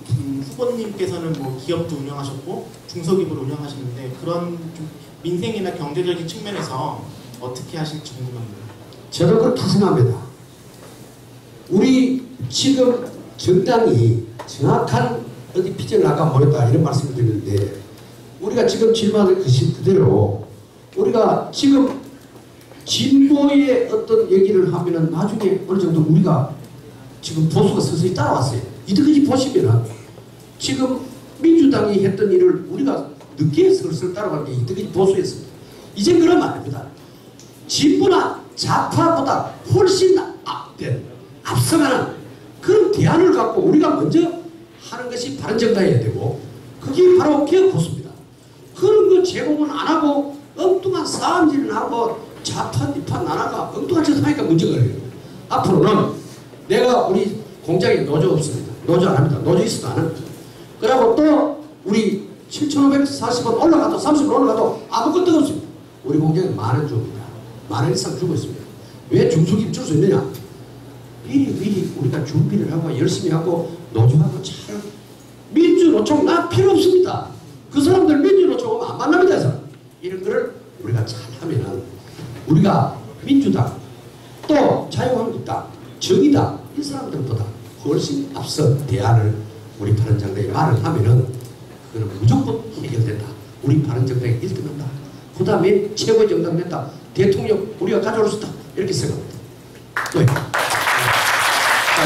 S15: 후보님께서는 뭐 기업도 운영하셨고 중소기업을 운영하시는데 그런 좀 민생이나 경제적인 측면에서 어떻게 하실지 궁금합니다.
S5: 저도 그렇게 생각합니다. 우리 지금 정당이 정확한 어디 비전을 아까 모였다 이런 말씀을 드리는데 우리가 지금 질문하는 것이 그대로 우리가 지금 진보의 어떤 얘기를 하면은 나중에 어느 정도 우리가 지금 보수가 서서히 따라왔어요. 이때까지 보시면은 지금 민주당이 했던 일을 우리가 늦게 슬슬 따라간 게 이때까지 보수였습니다. 이제 그러면 안 됩니다. 진보나 좌파보다 훨씬 앞서가는 그런 대안을 갖고 우리가 먼저 하는 것이 바른정당이어야 되고 그게 바로 기업보수입니다. 그런 거 제공은 안 하고 엉뚱한 싸움질을 하고 좌파, 니파 나라가 엉뚱한 짓을 하니까 문제가 돼요. 앞으로는 내가 우리 공장에 노조 없습니다. 노조 안 합니다. 노조 있어도 안 합니다. 그리고 또 우리 7,540원 올라가도 30원 올라가도 아무것도 없습니다. 우리 공장에 10,000원 줍니다. 10,000원 이상 주고 있습니다. 왜 중소기업 줄 수 있느냐? 미리 우리가 준비를 하고 열심히 하고 노조하고 잘 민주노총 나 필요 없습니다. 그 사람들 민주노총 오면 안 만납니다. 해서 이런 거를 우리가 잘 하면은 우리가 민주당 또 자유한국당 정의다 이 사람들보다 훨씬 앞서 대안을 우리 바른정당이 말을 하면은 그거는 무조건 해결된다. 우리 바른정당이 1등한다. 그 다음에 최고의 정당 된다. 대통령 우리가 가져올 수 있다. 이렇게 생각합니다. 네.
S1: 자,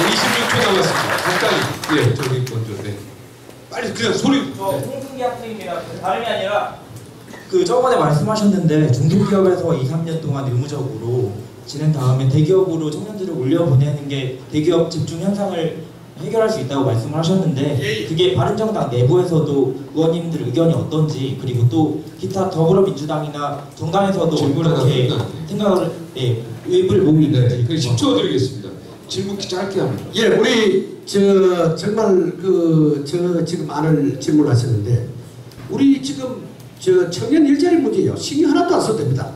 S1: 26초 남았습니다. 간단히. 예, 저기 먼저. 네. 빨리 그냥 소리.
S16: 저 홍승기 학생입니다. 다름이 아니라 그 저번에 말씀하셨는데 중소기업에서 2, 3년 동안 의무적으로 지낸 다음에 대기업으로 청년들을 올려보내는 게 대기업 집중 현상을 해결할 수 있다고 말씀을 하셨는데 그게 바른정당 내부에서도 의원님들 의견이 어떤지 그리고 또 기타 더불어민주당이나 정당에서도 그렇게 생각을 의의를 보고 있는지
S1: 10초 드리겠습니다. 질문 짧게 합니다.
S5: 예, 우리 정말 지금 많은 질문하셨는데 우리 지금 청년 일자리 문제요. 신경 하나도 안 써도 됩니다.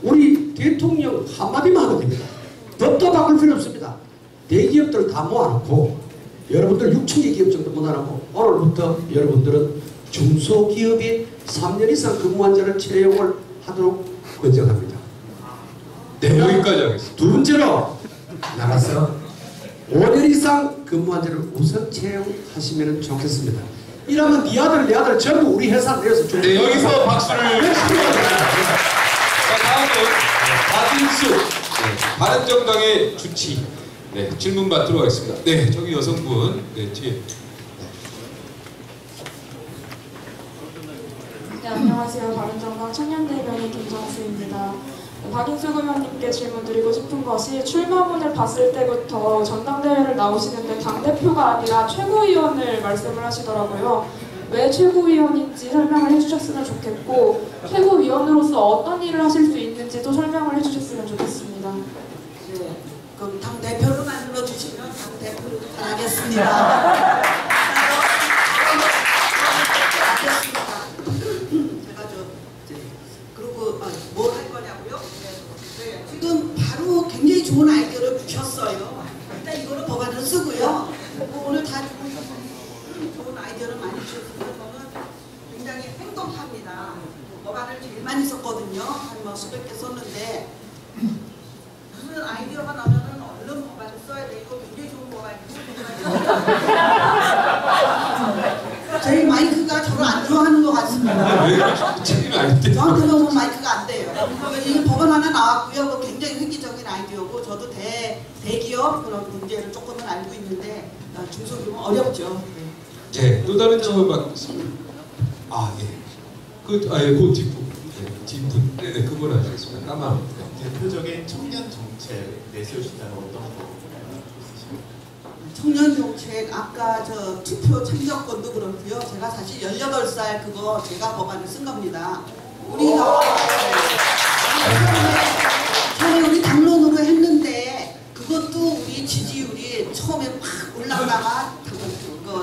S5: 우리 대통령 한마디만 하면 됩니다. 법도 바꿀 필요 없습니다. 대기업들 다 모아놓고 여러분들 6천 개 기업 정도 모아놓고 오늘부터 여러분들은 중소기업에 3년 이상 근무한 자를 채용을 하도록 권장합니다.
S1: 네, 여기까지 하겠습니다.
S5: 두 번째로 나가서 5년 이상 근무한 자를 우선 채용하시면 좋겠습니다. 이러면 네 아들 내 아들 전부 우리 회사를 내어서 좀.
S1: 네, 여기서 박수를. 자, 다음은 박인수 바른정당의 주치. 네, 질문 받도록 하겠습니다. 네, 저기 여성분. 네, 뒤에.
S17: 네, 안녕하세요. 바른정당 청년대변인 김정수입니다. 박인숙 의원님께 질문드리고 싶은 것이 출마문을 봤을 때부터 전당대회를 나오시는데 당대표가 아니라 최고위원을 말씀을 하시더라고요. 왜 최고위원인지 설명을 해주셨으면 좋겠고 최고위원으로서 어떤 일을 하실 수 있는지도 설명을 해주셨으면 좋겠습니다.
S6: 네, 그럼 당대표로 만들어주시면 당대표로 하겠습니다. 뭘 할 거냐고요? 네, 지금 바로 굉장히 좋은 아이디어를 주셨어요. 일단 이거는 법안을 쓰고요. 오늘 다 좋은 아이디어를 많이 주셨으면 저는 굉장히 행동합니다. 법안을 제일 많이 썼거든요. 한 뭐 수백 개 썼는데 무슨 아이디어가 나면은 얼른 법안을 써야 돼. 이거 굉장히 좋은 법안이고 제 마이크가 저를 안 좋아하는 것 같습니다. 저한테 너무 마이크가 안 돼요. 이 법안 하나 나왔고요. 굉장히 획기적인 아이디어고 저도 대기업 그런 문제를 조금은 알고 있는데 중소기업은 어렵죠.
S1: 네, 또 다른 질문 받겠습니다. 아, 예. 그 뒷분. 네, 뒷분. 네네, 그걸 하시겠습니다. 까만.
S18: 대표적인 청년 정책 내세우신다면 어떤 거?
S6: 청년 정책 아까 저 투표 참여권도 그렇고요. 제가 사실 18살 그거 제가 법안을 쓴 겁니다. 우리가 처음에 우리 당론으로 했는데 그것도 우리 지지율이 처음에 막 올라가다가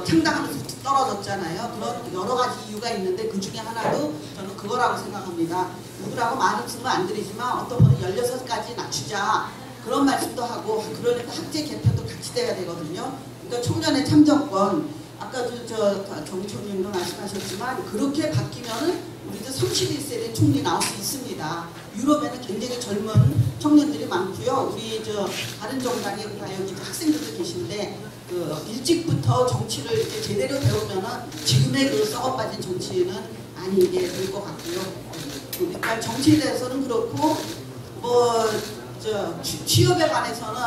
S6: 창당하면서 떨어졌잖아요. 그런 여러 가지 이유가 있는데 그 중에 하나도 저는 그거라고 생각합니다. 누구라고 말씀은 안 드리지만 어떤 분은 16까지 낮추자. 그런 말씀도 하고 그러니까 학제 개편도 같이 돼야 되거든요. 그러니까 청년의 참정권 아까도 정총님도 말씀하셨지만 그렇게 바뀌면은 우리도 31세대 총리 나올 수 있습니다. 유럽에는 굉장히 젊은 청년들이 많고요. 우리 바른정당에 여기 학생들도 계신데 일찍부터 정치를 이렇게 제대로 배우면은 지금의 그 썩어빠진 정치는 아니게 될 것 같고요. 그러니까 정치에 대해서는 그렇고 취업에 관해서는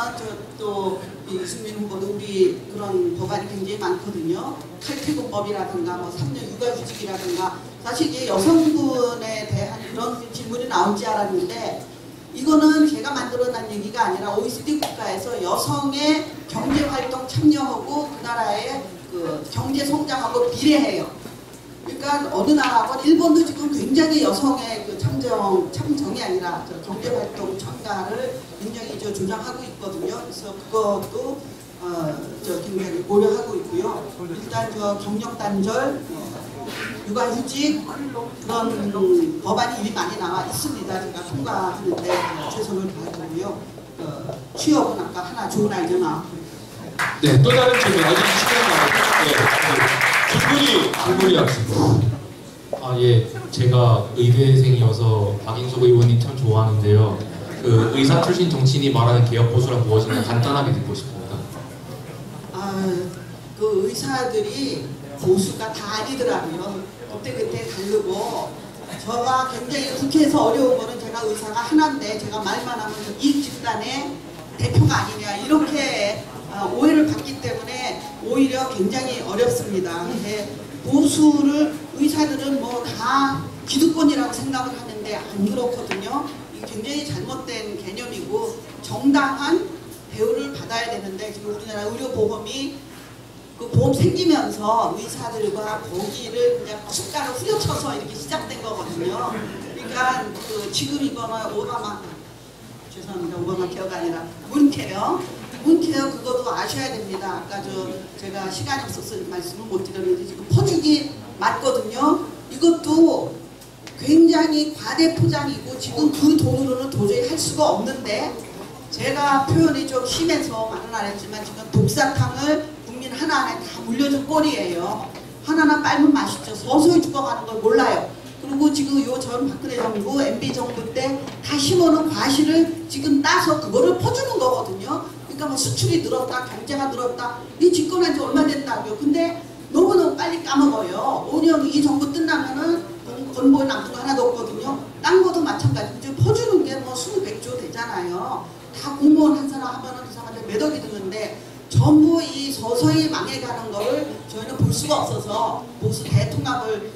S6: 또 이승민 후보도 우리 그런 법안이 굉장히 많거든요. 칼퇴근법이라든가 3년 육아휴직이라든가 사실 이게 여성분에 대한 그런 질문이 나올지 알았는데 이거는 제가 만들어낸 얘기가 아니라 OECD 국가에서 여성의 경제활동 참여하고 그 나라의 그 경제 성장하고 비례해요. 그러니까 어느 나라건 일본도 지금 굉장히 여성의 그 참정이 아니라 경제활동 참가를 굉장히 조장하고 있거든요. 그래서 그것도 굉장히 고려하고 있고요. 일단 경력단절, 육아휴직 그런 법안이 이미 많이 나와 있습니다. 제가 통과하는데 최선을 다하고요. 취업은 아까 하나 좋은 아이디어 나왔고요.
S1: 네, 또 다른 질문 아직 시간 남았는데. 김문희 학생.
S19: 아, 예. 제가 의대생이어서 박인숙 의원님 참 좋아하는데요.
S7: 그 의사 출신 정치인이 말하는 개혁 보수란 무엇인가 간단하게 듣고 싶습니다.
S6: 그 의사들이 보수가 다 아니더라고요. 그때 다르고 저가 굉장히 국회에서 어려운 거는 제가 의사가 하나인데 제가 말만 하면 이 집단의 대표가 아니냐 이렇게 오해를 받기 때문에 오히려 굉장히 어렵습니다. 근데 보수를 의사들은 뭐 다 기득권이라고 생각을 하는데 안 그렇거든요. 이게 굉장히 잘못된 개념이고 정당한 대우를 받아야 되는데 지금 우리나라 의료보험이 그 보험 생기면서 의사들과 거기를 그냥 숟가락 후려쳐서 이렇게 시작된 거거든요. 그러니까 그 지금 이거는 죄송합니다. 오바마 케어가 아니라 문케어 그것도 아셔야 됩니다. 아까 제가 시간이 없어서 말씀을 못 드렸는데 지금 퍼주기 맞거든요. 이것도 굉장히 과대포장이고 지금 그 돈으로는 도저히 할 수가 없는데 제가 표현이 좀 심해서 말은 안 했지만 지금 독사탕을 국민 하나하나에 다 물려준 꼴이에요. 하나하나 빨면 맛있죠. 서서히 죽어가는 걸 몰라요. 그리고 지금 요 전 박근혜 정부, MB 정부 때 다 심어놓은 과실을 지금 따서 그거를 퍼주는 거거든요. 그러니까 뭐 수출이 늘었다, 경제가 늘었다, 이 집권한 지 얼마 됐다고요. 근데 너무너무 빨리 까먹어요. 5년 이 정부 끝나면은 건보에 남는 거 하나도 없거든요. 딴 것도 마찬가지죠. 퍼주는 게 뭐 20~100조 되잖아요. 다 공무원 한 사람 하면은 그 사람한테 몇 억이 드는데 전부 이 서서히 망해가는 거를 저희는 볼 수가 없어서 보수 대통합을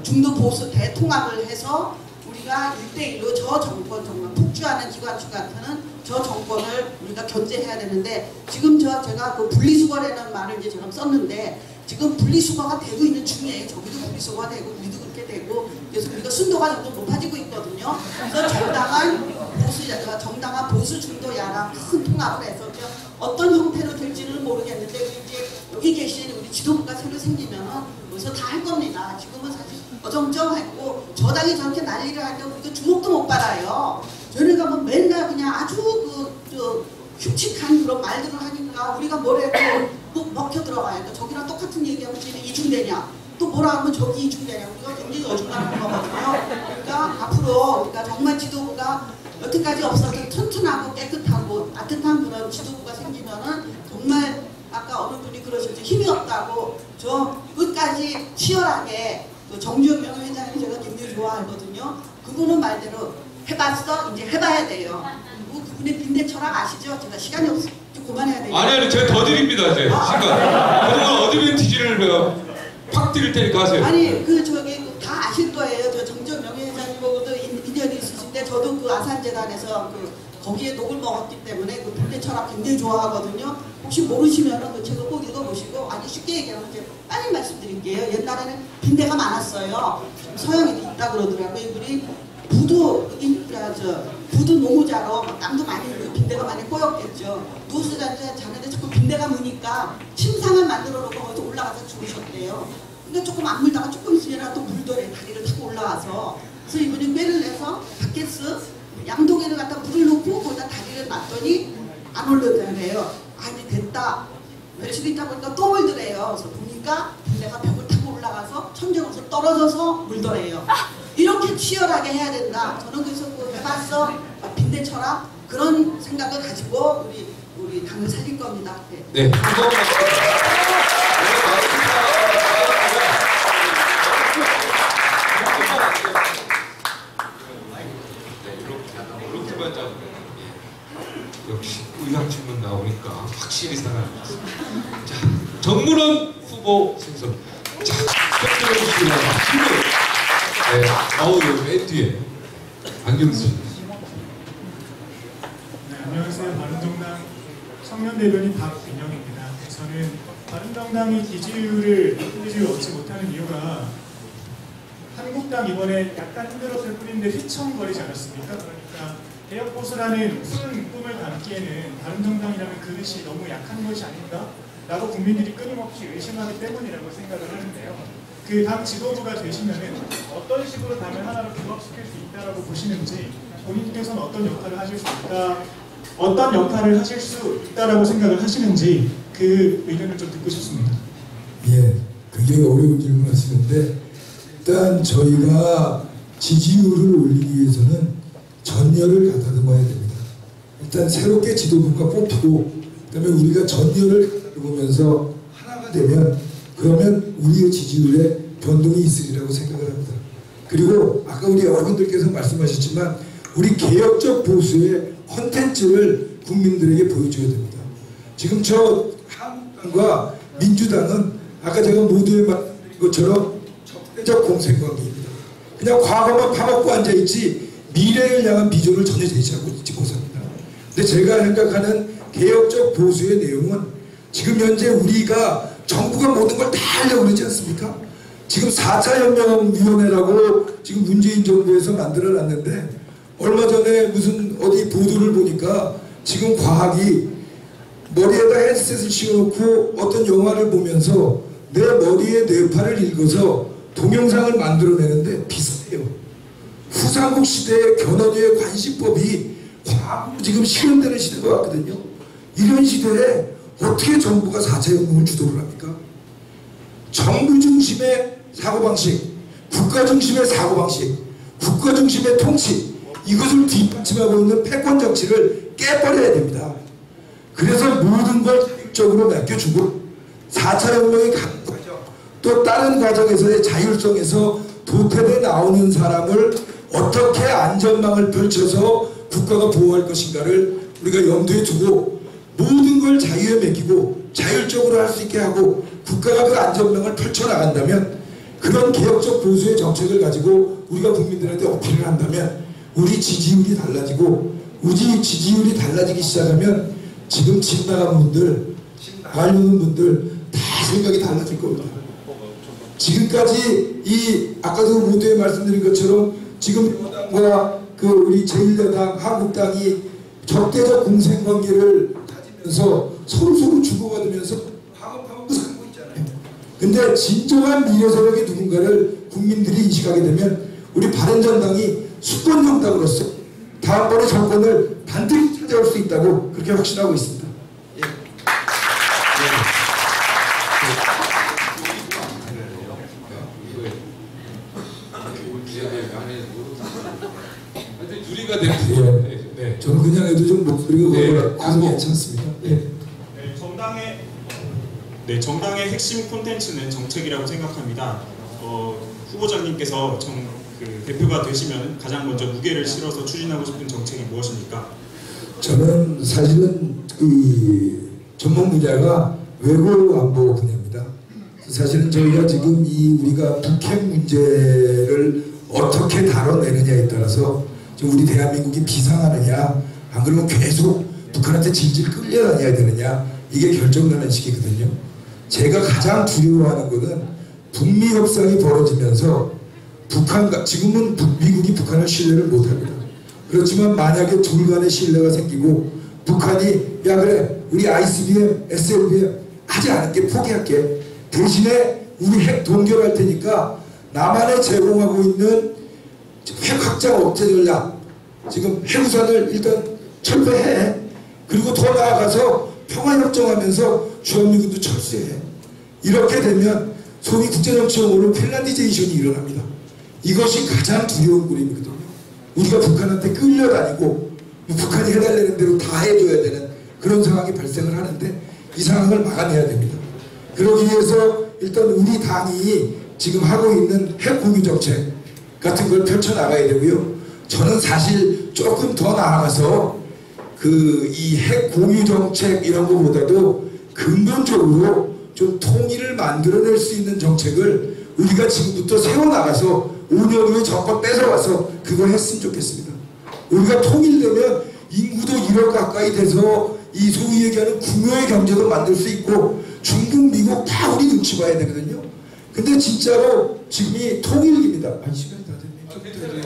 S6: 중도 보수 대통합을 해서 우리가 1대1로 저 정권 정말 폭주하는 기관추 같은 저 정권을 우리가 견제해야 되는데 지금 제가 그 분리수거라는 말을 이제 제가 썼는데 지금 분리수거가 되고 있는 중이에요. 저기도 분리수거가 되고 우리도 그렇게 되고 그래서 우리가 순도가 점점 높아지고 있거든요. 그래서 정당한 보수 중도 야당 큰 통합을 해서 어떤 형태로 될지는 모르겠는데 이제 여기 계신 우리 지도부가 새로 생기면은 여기서 다 할 겁니다. 지금은 사실 어정쩡하고 저당이 저렇게 난리를 하는데 우리가 주목도 못 받아요. 저희가 뭐 맨날 그냥 아주 흉측한 그런 말들을 하니까 우리가 뭐래도 또 먹혀 들어가요. 그러니까 저기랑 똑같은 얘기하면 쟤는 이중되냐 또 뭐라 하면 저기 이중되냐 우리가 굉장히 어중간한 거거든요. 그러니까 앞으로 우리가 정말 지도부가 여태까지 없었던 튼튼하고 깨끗하고 따뜻한 그런 지도부가 생기면은 정말 아까 어느 분이 그러셨죠. 힘이 없다고 저 끝까지 치열하게 정주영 명예회장님 제가 굉장히 좋아하거든요. 그분은 말대로 해봤어? 이제 해봐야 돼요. 그리고 그분의 빈대 철학 아시죠? 제가 시간이 없어. 좀 그만해야 돼요.
S1: 아니 제가 더 드립니다. 이제 시간. 그동안 어드밴티지를 팍 드릴 테니까 하세요.
S6: 아니 다 아실 거예요. 저 정주영 명예회장님하고도 인연이 있으신데 저도 그 아산재단에서 거기에 녹을 먹었기 때문에 그 빈대 철학 굉장히 좋아하거든요. 혹시 모르시면은 그 책을 꼭 읽어보시고 아주 쉽게 얘기하면 이제 빨리 말씀드릴게요. 옛날에는 빈대가 많았어요. 서양에도 있다 그러더라고요. 이분이 부두 노무자로 땀도 많이 흘리고 빈대가 많이 꼬였겠죠. 누워서 자는데 자꾸 빈대가 무니까 침상을 만들어 놓고 거기서 올라가서 죽으셨대요. 그러니까 조금 안 물다가 조금 있으면 또 물더래 다리를 타고 올라와서 그래서 이분이 꾀를 내서 바켓스 양동이를 갖다 물을 놓고 거기다 다리를 놨더니 안 올라오더래요. 아니 됐다. 며칠 있다 보니까 또 물더래요. 그래서 보니까 빈대가 벽을 타고 올라가서 천정에서 떨어져서 물더래요. 이렇게 치열하게 해야 된다. 저는 그래서 해봤어. 빈대 철학 그런 생각을 가지고 우리 당을 살릴 겁니다.
S1: 네. 역시 의학 질문 나오니까 확실히 살아납니다. 자, 정문원 후보 생선. 자, 격들어 주시기 바랍니다. 네, 맨 뒤에 안경수.
S19: 네, 안녕하세요. 바른정당 청년대변인 박균영입니다. 저는 바른정당이 지지율을 얻지 못하는 이유가 한국당 이번에 약간 힘들었을 뿐인데 휘청거리지 않았습니까? 그러니까 개혁보수라는 푸른 꿈을 담기에는 바른정당이라는 그릇이 너무 약한 것이 아닌가? 라고 국민들이 끊임없이 의심하기 때문이라고 생각을 하는데요. 그 당 지도부가 되시면은 어떤 식으로 당을 하나로 규합시킬 수 있다라고 보시는지 본인께서는 어떤 역할을 하실 수 있다라고 생각을 하시는지 그 의견을 좀 듣고 싶습니다.
S2: 예, 굉장히 어려운 질문 하시는데 일단 저희가 지지율을 올리기 위해서는 전열을 가다듬어야 됩니다. 일단 새롭게 지도부가 뽑히고 그다음에 우리가 전열을 가다듬으면서 하나가 되면 그러면 우리의 지지율에 변동이 있으리라고 생각을 합니다. 그리고 아까 우리 여러분들께서 말씀하셨지만 우리 개혁적 보수의 컨텐츠를 국민들에게 보여줘야 됩니다. 지금 저 한국당과 민주당은 아까 제가 모두에 말씀드린 것처럼 적대적 공생관계입니다. 그냥 과거만 파먹고 앉아있지 미래를 향한 비전을 전혀 제시하고 있지 못합니다. 근데 제가 생각하는 개혁적 보수의 내용은 지금 현재 우리가 정부가 모든 걸 다 하려고 그러지 않습니까? 지금 4차 혁명위원회라고 지금 문재인 정부에서 만들어놨는데 얼마 전에 무슨 어디 보도를 보니까 지금 과학이 머리에다 헤드셋을 씌워놓고 어떤 영화를 보면서 내 머리에 뇌파를 읽어서 동영상을 만들어내는데 비슷해요. 후삼국 시대의 견훤위의 관시법이 과학으로 지금 실현되는 시대가 왔거든요. 이런 시대에 어떻게 정부가 4차 혁명을 주도를 합니까? 정부 중심의 사고방식, 국가 중심의 사고방식, 국가 중심의 통치, 이것을 뒷받침하고 있는 패권 정치를 깨버려야 됩니다. 그래서 모든 걸 자율적으로 맡겨주고 4차 혁명의 각 과정, 또 다른 과정에서의 자율성에서 도태돼 나오는 사람을 어떻게 안전망을 펼쳐서 국가가 보호할 것인가를 우리가 염두에 두고 모든 걸 자유에 맡기고 자율적으로 할 수 있게 하고 국가가 그 안전망을 펼쳐나간다면 그런 개혁적 보수의 정책을 가지고 우리가 국민들한테 어필을 한다면 우리 지지율이 달라지고 우리 지지율이 달라지기 시작하면 지금 집 나간 분들, 관료는 분들 다 생각이 달라질 겁니다. 지금까지 이 아까도 모두에 말씀드린 것처럼 지금 여당과 그 우리 제1야당 한국당이 적대적 공생관계를 가지면서 서로 주고받으면서 파먹고 살고 있잖아요. 근데 진정한 미래세력이 누군가를 국민들이 인식하게 되면 우리 바른정당이 수권정당으로서 다음번에 정권을 반드시 찾아올 수 있다고 그렇게 확신하고 있습니다. 예.
S1: 유리가 되는
S2: 네. 저는 그냥 해도 좀 목소리가 아주 괜찮습니다. 예.
S20: 정당의 핵심 콘텐츠는 정책이라고 생각합니다. 후보자님께서 대표가 되시면 가장 먼저 무게를 실어서 추진하고 싶은 정책이 무엇입니까?
S2: 저는 사실은 그 전문 분야가 외교 안보 분야입니다. 사실은 저희가 지금 우리가 북핵 문제를 어떻게 다뤄내느냐에 따라서 지금 우리 대한민국이 비상하느냐 안 그러면 계속 북한한테 질질 끌려다녀야 되느냐 이게 결정나는 시기거든요. 제가 가장 두려워하는 것은 북미 협상이 벌어지면서 북한과 지금은 미국이 북한을 신뢰를 못합니다. 그렇지만 만약에 둘 간의 신뢰가 생기고 북한이 야 그래 우리 ICBM, SLBM 하지 않을게 포기할게 대신에 우리 핵 동결할 테니까 남한에 제공하고 있는 핵 확장 억제 전략 지금 핵우산을 일단 철폐해 그리고 더 나아가서 평화협정하면서 주한미군도 철수해 이렇게 되면 소위 국제정치용어로 핀란디제이션이 일어납니다. 이것이 가장 두려운 그림이거든요. 우리가 북한한테 끌려다니고 북한이 해달라는 대로 다 해줘야 되는 그런 상황이 발생을 하는데 이 상황을 막아내야 됩니다. 그러기 위해서 일단 우리 당이 지금 하고 있는 핵 공유 정책 같은 걸 펼쳐나가야 되고요. 저는 사실 조금 더 나아가서 이 핵 공유 정책 이런 것보다도 근본적으로 좀 통일을 만들어낼 수 있는 정책을 우리가 지금부터 세워나가서 5년 후에 정권 뺏어와서 그걸 했으면 좋겠습니다. 우리가 통일되면 인구도 1억 가까이 돼서 이 소위 얘기하는 궁여의 경제도 만들 수 있고 중국, 미국 다 우리 눈치 봐야 되거든요. 근데 진짜로 지금이 통일기입니다. 아니 시간이 다 됐네.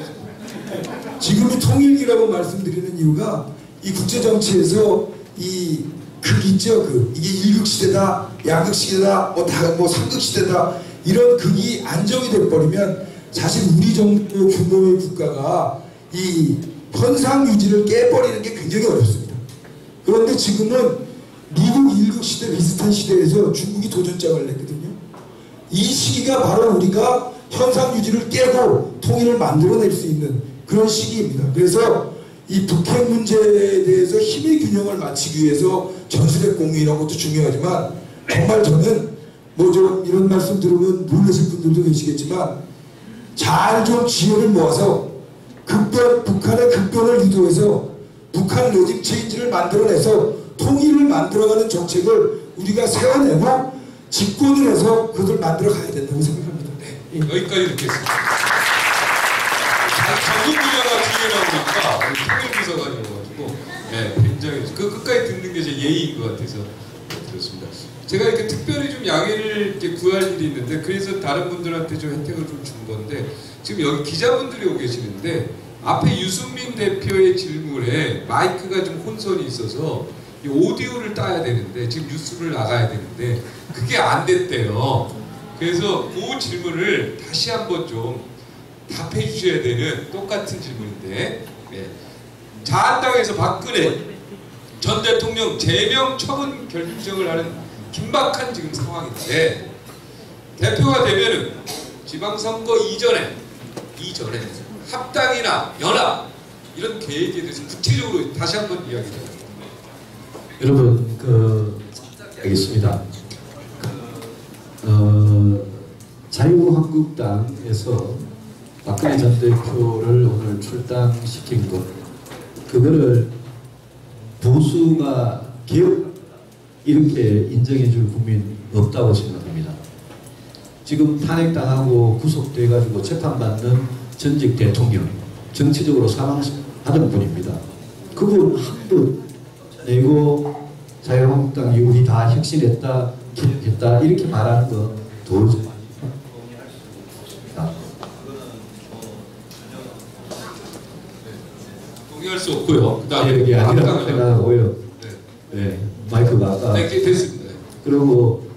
S2: 지금이 통일기라고 말씀드리는 이유가 이 국제정치에서 이 극 있죠. 이게 1극 시대다, 양극 시대다, 뭐 3극 시대다 이런 극이 안정이 돼버리면 사실 우리 정도 규모의 국가가 이 현상 유지를 깨버리는 게 굉장히 어렵습니다. 그런데 지금은 미국 1극 시대 비슷한 시대에서 중국이 도전장을 냈거든요. 이 시기가 바로 우리가 현상 유지를 깨고 통일을 만들어낼 수 있는 그런 시기입니다. 그래서 이 북핵 문제에 대해서 힘의 균형을 맞추기 위해서 전술핵 공유 이런 것도 중요하지만 정말 저는 뭐 좀 이런 말씀 들으면 놀라실 분들도 계시겠지만 잘 좀 지혜를 모아서 북한의 급변을 유도해서 북한 레짐 체인지를 만들어내서 통일을 만들어가는 정책을 우리가 세워내고 집권을 해서 그것을 만들어 가야 된다고 생각합니다. 네.
S1: 여기까지 듣겠습니다. 전국 분야가 뒤에 나오니까 통일비서관이어가지고 네, 굉장히 그 끝까지 듣는 게 제 예의인 것 같아서 들었습니다. 제가 이렇게 특별히 좀 양해를 이렇게 구할 일이 있는데 그래서 다른 분들한테 좀 혜택을 좀 준 건데 지금 여기 기자분들이 오고 계시는데 앞에 유승민 대표의 질문에 마이크가 좀 혼선이 있어서 이 오디오를 따야 되는데 지금 뉴스를 나가야 되는데 그게 안 됐대요. 그래서 그 질문을 다시 한번 좀 답해 주셔야 되는 똑같은 질문인데 네. 자한당에서 박근혜 전 대통령 제명 처분 결정을 하는 긴박한 지금 상황인데 대표가 되면은 지방선거 이전에 합당이나 연합 이런 계획에 대해서 구체적으로 다시 한번 이야기해요.
S3: 여러분 알겠습니다. 자유한국당에서 박근혜 전 대표를 오늘 출당시킨 것 그거를 보수가 개혁 이렇게 인정해줄 국민 없다고 생각합니다. 지금 탄핵당하고 구속돼가지고 재판받는 전직 대통령 정치적으로 사망하던 분입니다. 그분 한분 내고 자유한국당이 우리 다 혁신했다 기억했다 이렇게 말하는 거 도저히
S1: 동의할 수 없고요. 그다음에
S3: 이게 아니라고 생각하고요. 네, 마이크가 아까
S1: 됐습니다.
S3: 그리고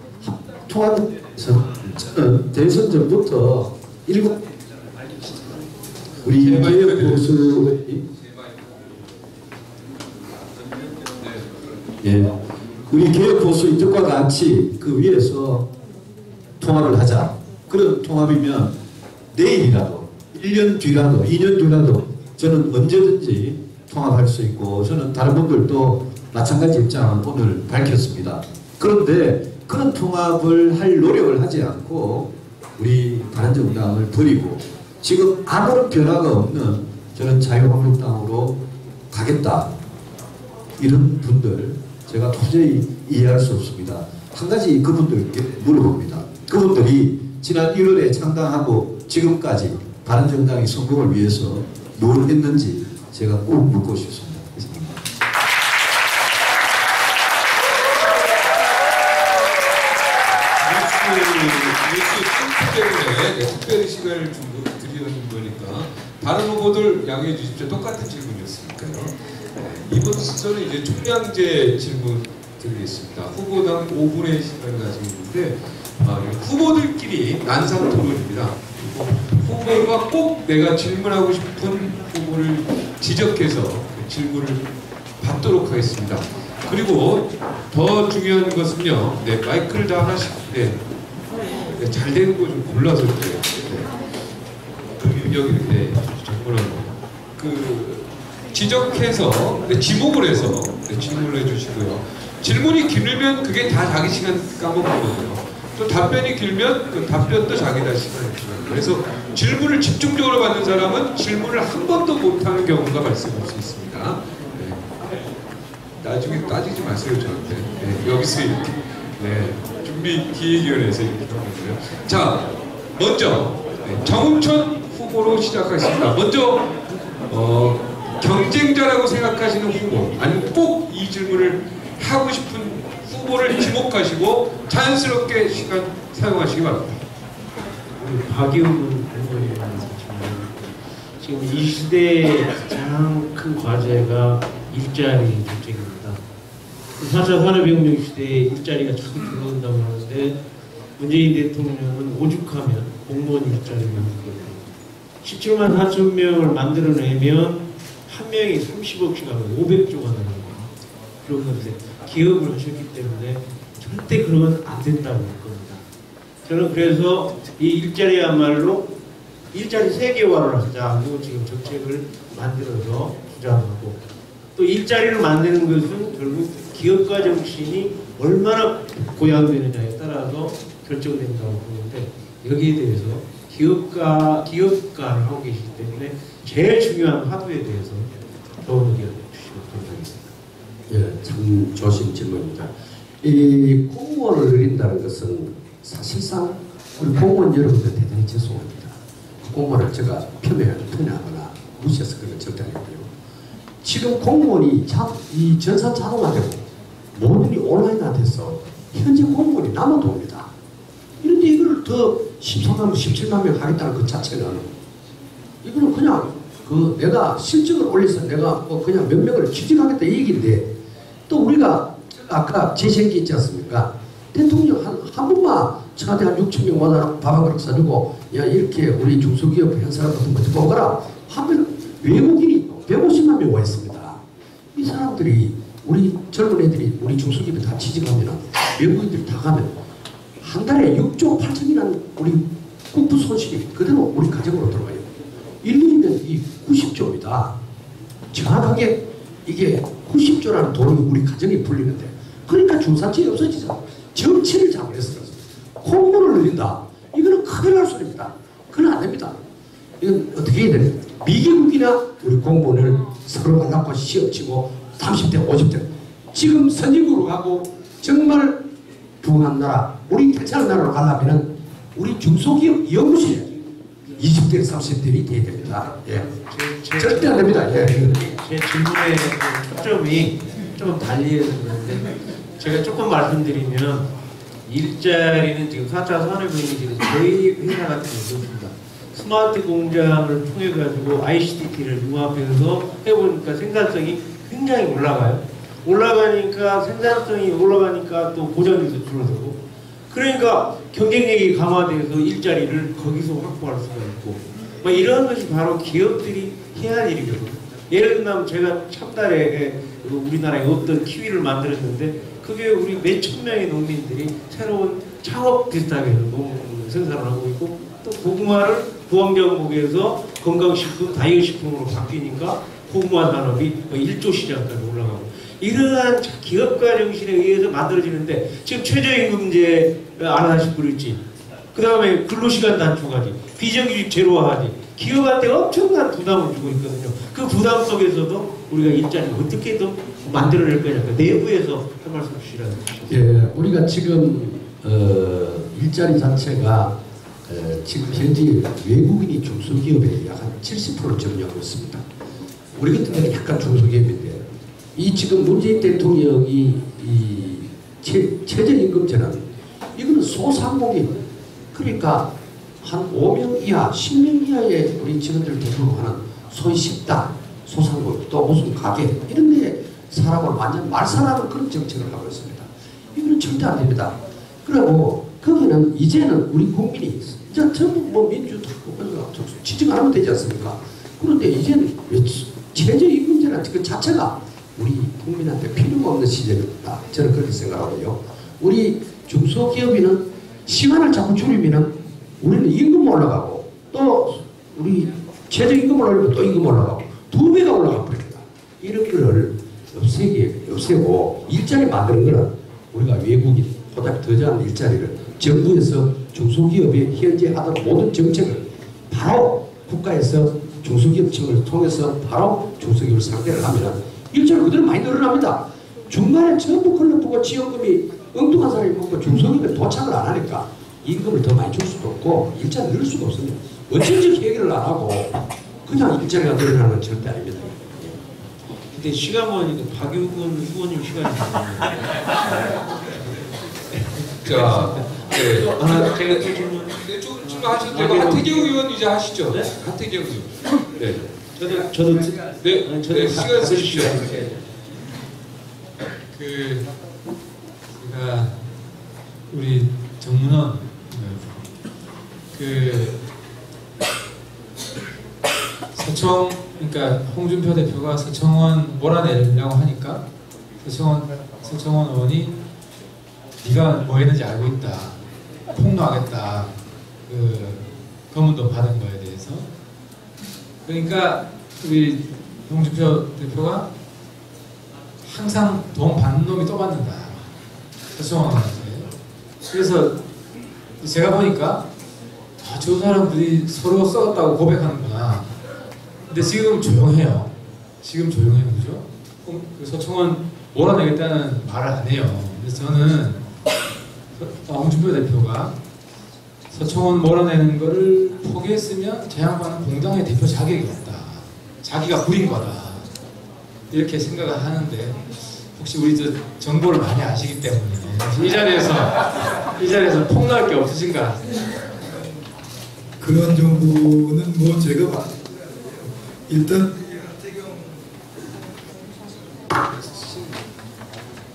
S3: 통합에서 저는 대선 전부터 우리 개혁 보수 우리 개혁 보수 이쪽과 같이 그 위에서 통합을 하자. 그런 통합이면 내일이라도 1년 뒤라도 2년 뒤라도 저는 언제든지 통합할 수 있고 저는 다른 분들도 마찬가지 입장을 오늘 밝혔습니다. 그런데 그런 통합을 할 노력을 하지 않고 우리 바른정당을 버리고 지금 아무런 변화가 없는 저는 자유한국당으로 가겠다. 이런 분들 제가 도저히 이해할 수 없습니다. 한 가지 그분들께 물어봅니다. 그분들이 지난 1월에 창당하고 지금까지 바른정당의 성공을 위해서 뭘 했는지 제가 꼭 묻고 싶습니다.
S1: 뉴스 때문에 특별히 시간을 드리는 거니까 다른 후보들 양해해 주십시오. 똑같은 질문이었으니까요. 이번 순서는 이제 총량제 질문 드리겠습니다. 후보당 5분의 시간을 가지고 있는데 후보들끼리 난상 토론입니다. 후보가 꼭 내가 질문하고 싶은 후보를 지적해서 질문을 받도록 하겠습니다. 그리고 더 중요한 것은요. 네, 마이크를 다 하나씩 잘 되는 거 좀 골라서 이렇게 여기 정보를 지적해서 지목을 해서 질문을 해주시고요. 질문이 길면 그게 다 자기 시간 까먹거든요. 또 답변이 길면 그 답변도 자기다 시간을 주는 거예요. 그래서 질문을 집중적으로 받는 사람은 질문을 한 번도 못하는 경우가 발생할 수 있습니다. 나중에 따지지 마세요 저한테. 여기서 이렇게 준비기획위원회에서 이렇게 하는 거예요. 자, 먼저 정운천 후보로 시작하겠습니다. 먼저 경쟁자라고 생각하시는 후보 아니면 꼭 이 질문을 하고 싶은 후보를 지목하시고 자연스럽게 시간 사용하시기 바랍니다.
S9: 박이훈 후보님께서 지금 이 시대의 가장 큰 과제가 일자리 정책입니다. 4차 산업혁명 시대에 일자리가 자꾸 들어온다고 하는데 문재인 대통령은 오죽하면 공무원 일자리를 만들거든요. 17만 4천 명을 만들어내면 한 명이 30억씩 하면 500조가 나는 거예요. 그런 건데 기업을 하셨기 때문에 절대 그러면 안 된다고 할 겁니다. 저는 그래서 이 일자리야말로 일자리 세계화를 하자고 지금 정책을 만들어서 주장하고, 또 일자리를 만드는 것은 결국 기업가 정신이 얼마나 고양되느냐에 따라서 결정된다고 보는데, 여기에 대해서 기업가를 하고 계시기 때문에 제일 중요한 화두에 대해서 좋은 의견 주시면 감사하겠습니다.
S5: 예, 참 좋으신 질문입니다. 이 공무원을 늘린다는 것은 사실상 우리 공무원 여러분들 대단히 죄송합니다. 공무원을 제가 폄훼하거나 무시해서 그런 절대 아니고요. 지금 공무원이 이 전산 자동화되고 모든 게 온라인화돼서 현재 공무원이 남아도 옵니다. 이런데 이걸 더 13만 명, 17만 명 하겠다는 것 자체는 이거는 그냥 내가 실적을 올려서 내가 그냥 몇 명을 취직하겠다 이 얘기인데, 또 우리가 아까 제시한 있지 않습니까? 대통령 한 번만 청와대 한 6천 명 모아서 밥 한 그릇 사주고, 야 이렇게 우리 중소기업 현사람 같은 거 듣고 오거라 하면 외국인이 150만 명 와 있습니다. 이 사람들이 우리 젊은 애들이 우리 중소기업에 다 취직하면 외국인들이 다 가면 한 달에 6조 8천이라는 우리 국부 손실이 그대로 우리 가정으로 들어가요. 1년이면 이 90조입니다. 정확하게 이게 90조라는 돈이 우리 가정에 불리는데, 그러니까 중산층이 없어지죠. 정치를 잘못해서 공무원을 늘린다. 이거는 큰일 날 소리입니다. 그건 안 됩니다. 이건 어떻게 해야 되냐. 미개국이나 우리 공무원을 서로 만나고 시험 치고 30대 50대 지금 선진국으로 가고 정말 부한 나라, 우리 괜찮은 나라로 가려면 우리 중소기업 연구실에 20대 30대들이 돼야 됩니다. 예. 절대 안 됩니다. 예.
S9: 제 질문의 초점이 좀 달리 했는데, 제가 조금 말씀드리면, 일자리는 지금 4차 산업혁명이 지금 저희 회사 같은 경우입니다. 스마트 공장을 통해 가지고 ICT를 융합해서 해보니까 생산성이 굉장히 올라가니까 생산성이 올라가니까 또 고정률도 줄어들고, 그러니까 경쟁력이 강화돼서 일자리를 거기서 확보할 수가 있고, 뭐 이런 것이 바로 기업들이 해야 할 일이거든요. 예를 들면 제가 참달에 우리나라에 없던 키위를 만들었는데, 그게 우리 몇천 명의 농민들이 새로운 창업 비슷하게 농업을 생산을 하고 있고, 또 고구마를 부황정목에서 건강식품, 다이어트식품으로 바뀌니까 고구마 산업이 1조 시장까지 올라가고, 이러한 기업가 정신에 의해서 만들어지는데, 지금 최저임금제 알아다시 그랬지, 그 다음에 근로시간 단축하지, 비정규직 제로화하지, 기업한테 엄청난 부담을 주고 있거든요. 그 부담 속에서도 우리가 일자리를 어떻게 더 만들어낼 거냐, 내부에서 한 말씀 주시라는 거죠.
S5: 예, 우리가 지금 일자리 자체가 지금 현재 외국인이 중소기업에 약 한 70% 점유하고 있습니다. 우리 같은 경우는 약간 중소기업인데, 이 지금 문재인 대통령이 이 최저임금제는 이거는 소상공인, 그러니까 한 5명 이하, 10명 이하의 우리 직원들을 대상으로 하는 소위 식당, 소상공인, 또 무슨 가게 이런 데 사람을 완전 말살하는 그런 정책을 하고 있습니다. 이거는 절대 안 됩니다. 그리고 거기는 이제는 우리 국민이 이제 전부 뭐 민주도 취직 안 하면 되지 않습니까? 그런데 이제는 최저임금제라는 그 자체가 우리 국민한테 필요가 없는 시절이다. 저는 그렇게 생각하고요. 우리 중소기업인은 시간을 자꾸 줄이면은 우리는 임금 올라가고, 또 우리 최저임금을 올리면 또 임금 올라가고 2배가 올라가 버립니다. 이런 거를 없애고 일자리 만드는 거는 우리가 외국인 보다 더 잘하는 일자리를 정부에서 중소기업이 현재 하던 모든 정책을 바로 국가에서 중소기업청을 통해서 바로 중소기업을 상대를 하면 일자리 그대로 많이 늘어납니다. 중간에 전부 클럽하고 지원금이 엉뚱한 사람이 먹고 중소기업에 도착을 안 하니까 임금을 더 많이 줄 수도 없고 일자리 늘릴 수가 없습니다. 어쩐지 얘기를 안 하고 그냥 일자리가 늘어나는 절대 아닙니다.
S9: 근데 시간 보니까 박유근 후보님 시간이
S1: 자, 네.
S9: 하나 제가
S1: 좀 하셔도 되고, 하태경 의원 이제 하시죠. 네? 하태경 의원. 네.
S9: 저도
S1: 네, 네, 시간 쓰십시오.
S21: 제가 우리 정문원 서청, 그러니까 홍준표 대표가 서청원 몰아내려고 하니까 서청원 의원이 네가 뭐 했는지 알고 있다, 폭로하겠다, 검은돈 받은 거에 대해서 대해서. 그러니까 우리 홍준표 대표가 항상 돈 받는 놈이 또 받는다. 서청원한테. 그래서 제가 보니까 저 사람들이 서로 썩었다고 고백하는구나. 근데 지금 조용해요. 지금 조용해요. 그죠? 서청원 몰아내겠다는 말을 안 해요. 그래서 저는 홍준표 대표가 서청원 몰아내는 거를 포기했으면 저 양반은 공당의 대표 자격이 없다. 자기가 부린 거다. 이렇게 생각을 하는데 혹시 우리 저 정보를 많이 아시기 때문에 이 자리에서 폭로할 게 없으신가?
S2: 그런 정보는 뭐 제가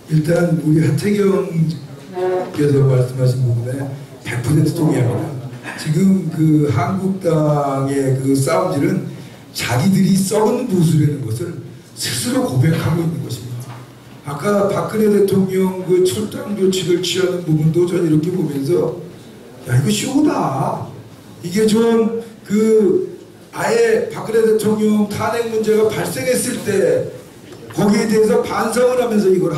S2: 일단 우리 하태경께서 말씀하신 부분에 100% 동의합니다. 지금 그 한국당의 그 싸움질은 자기들이 썩은 보수라는 것을 스스로 고백하고 있는 것입니다. 아까 박근혜 대통령 그 출당 조치를 취하는 부분도 저는 이렇게 보면서 야 이거 쇼다. 이게 좀 그 아예 박근혜 대통령 탄핵 문제가 발생했을 때 거기에 대해서 반성을 하면서 이걸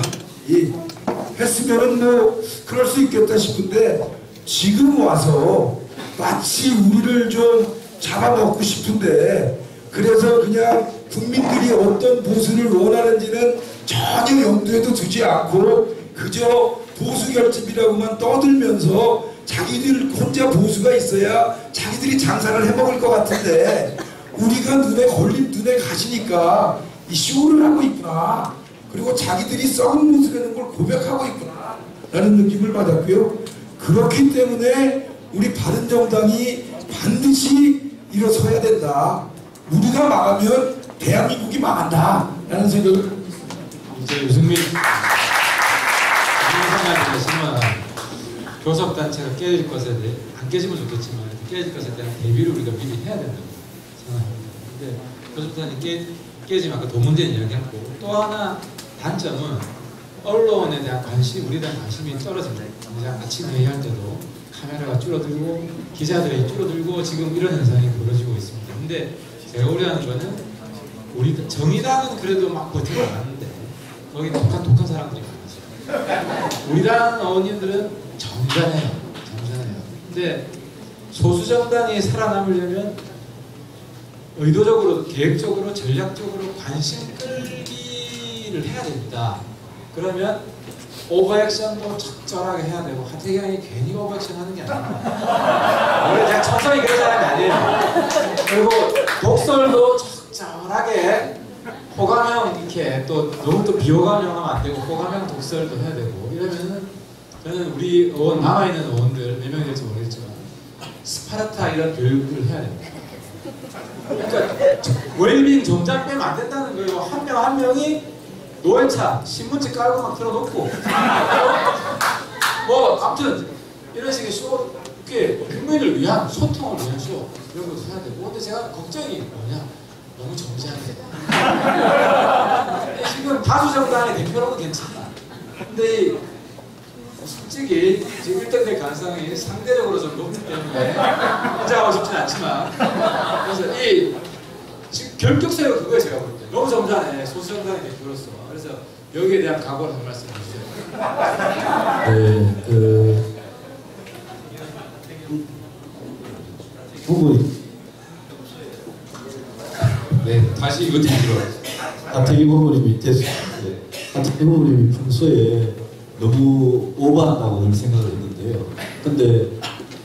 S2: 했으면은 뭐 그럴 수 있겠다 싶은데 지금 와서 마치 우리를 좀 잡아먹고 싶은데 그래서 그냥 국민들이 어떤 보수를 원하는지는 전혀 염두에도 두지 않고 그저 보수 결집이라고만 떠들면서 자기들 혼자 보수가 있어야 자기들이 장사를 해먹을 것 같은데 우리가 눈에 가시니까 이 쇼를 하고 있구나. 그리고 자기들이 썩은 모습이라는 걸 고백하고 있구나 라는 느낌을 받았고요. 그렇기 때문에 우리 바른정당이 반드시 일어서야 된다. 우리가 망하면 대한민국이 망한다 라는 생각을
S21: 이제 유승민 선생님께서는 교섭단체가 깨질 것에 대해 안 깨지면 좋겠지만 깨질 것에 대한 대비를 우리가 미리 해야 된다고 생각합니다. 근데 교섭단이 깨지면 아까 돈 문제는 이야기했고 또 하나 단점은 언론에 대한 관심, 우리에 대한 관심이 떨어집니다. 아침 회의할 때도 카메라가 줄어들고 기자들이 줄어들고 지금 이런 현상이 벌어지고 있습니다. 근데 제가 우려하는 거는 우리 정의당은 그래도 막 버티고 나갔는데 거기 독한 사람들이 많아서 우리 당 의원님들은 점잖해요. 근데 소수 정당이 살아남으려면 의도적으로, 계획적으로, 전략적으로 관심 끌기를 해야 됩니다. 그러면 오버액션도 적절하게 해야 되고 하태경이 괜히 오버액션 하는 게 아니에요. 원래 제가 천성이 그런 사람이 아니에요. 그리고 독설도 적절하게 호감형 이렇게 또 너무 또 비호감형 하면 안 되고 호감형 독설도 해야 되고 이러면은 저는 우리 의원 남아있는 의원들 몇 명이 될지 모르겠지만 스파르타 이런 교육을 해야 됩니다. 그러니까 웰빙 정장 빼면 안 된다는 거예요. 한 명 한 명이 노회차 신문지 깔고 막 틀어놓고 뭐 아무튼 이런 식의 쇼 이렇게 국민을 위한 소통을 위한 쇼 이런 것도 해야 되고 근데 제가 걱정이 뭐냐 너무 정지하게 지금 다수 정당의 대표로는 괜찮아. 근데 솔직히 지금 1등 될 가능성이 상대적으로 좀 높기 때문에 인정하고 싶진 않지만 그래서 지금 결격사유가 그거예요. 제가 볼 때 너무 점잖해 소수정당의 대표로서. 그래서 여기에 대한 각오를 한 말씀 해주세요.
S3: 네, 후보님.
S1: 네, 다시 이거 드리도록
S3: 하태경 후보님이 하태경 후보님이 평소에 너무 오버한다고 저는 생각을 했는데요. 근데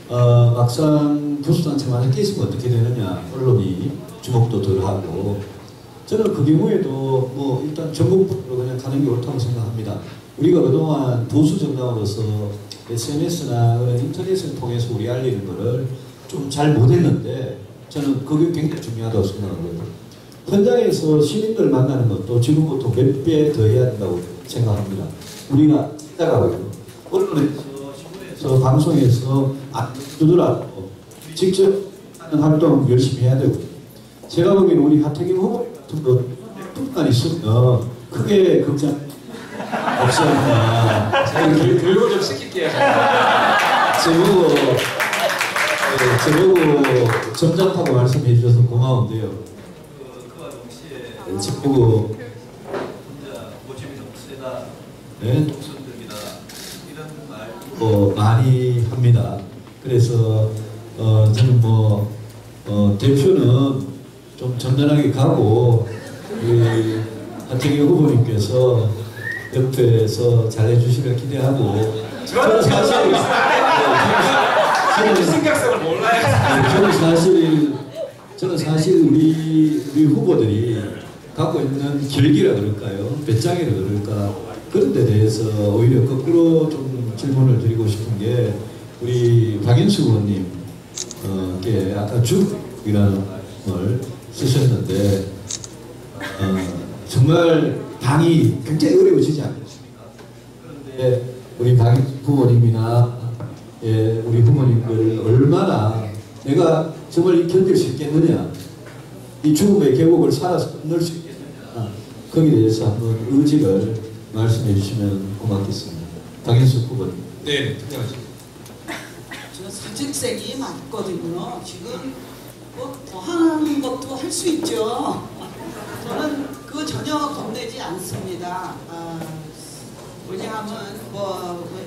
S3: 막상 교수단체만에 깨지면 어떻게 되느냐, 언론이 주목도 덜하고 저는 그 경우에도 뭐 일단 전국적으로 그냥 가는 게 옳다고 생각합니다. 우리가 그동안 보수 정당으로서 SNS나 인터넷을 통해서 우리 알리는 거를 좀 잘 못했는데 저는 그게 굉장히 중요하다고 생각하거든요. 현장에서 시민들 만나는 것도 지금부터 몇 배 더 해야 된다고 생각합니다. 우리가 시작하고요. 언론에서 방송에서 안 두더라도 직접 하는 활동 열심히 해야 되고 제가 보기에는 우리 하태경 후보 같은 것뿐만 있으면 크게 걱정 없지 않나.
S21: 제가 교육을 좀 시킬게요.
S3: 제보고 저보고 점잖다고 말씀해 주셔서 고마운데요. 그와 동시에 저보고 고집이 너무 세다, 독선적이다 이런 말 많이 합니다. 그래서 저는 대표는 좀 점잖하게 가고 우리 하태경 후보님께서 옆에서 잘해주시길 기대하고 저는 사실
S4: 생각성을 몰라요.
S3: 저는 사실 우리 후보들이 갖고 있는 결기라 그럴까요? 배짱이라 그럴까? 그런 데 대해서 오히려 거꾸로 좀 질문을 드리고 싶은 게 우리 박인수 의원님께 아까 죽이라는 걸 쓰셨는데 정말 당이 굉장히 어려워지지 않겠습니까? 그런데 우리 박 후보님이나 우리 부모님들 얼마나 내가 정말 견딜 수 있겠느냐, 이 죽음의 계곡을 살아서 건널 수 있겠느냐, 거기에 대해서 한번 의지를 말씀해 주시면 고맙겠습니다. 박인수 후보님.
S1: 네, 안녕하십니까.
S6: 저 사직생이 맞거든요. 지금 더 하는 것도 할 수 있죠. 저는 그거 전혀 겁내지 않습니다.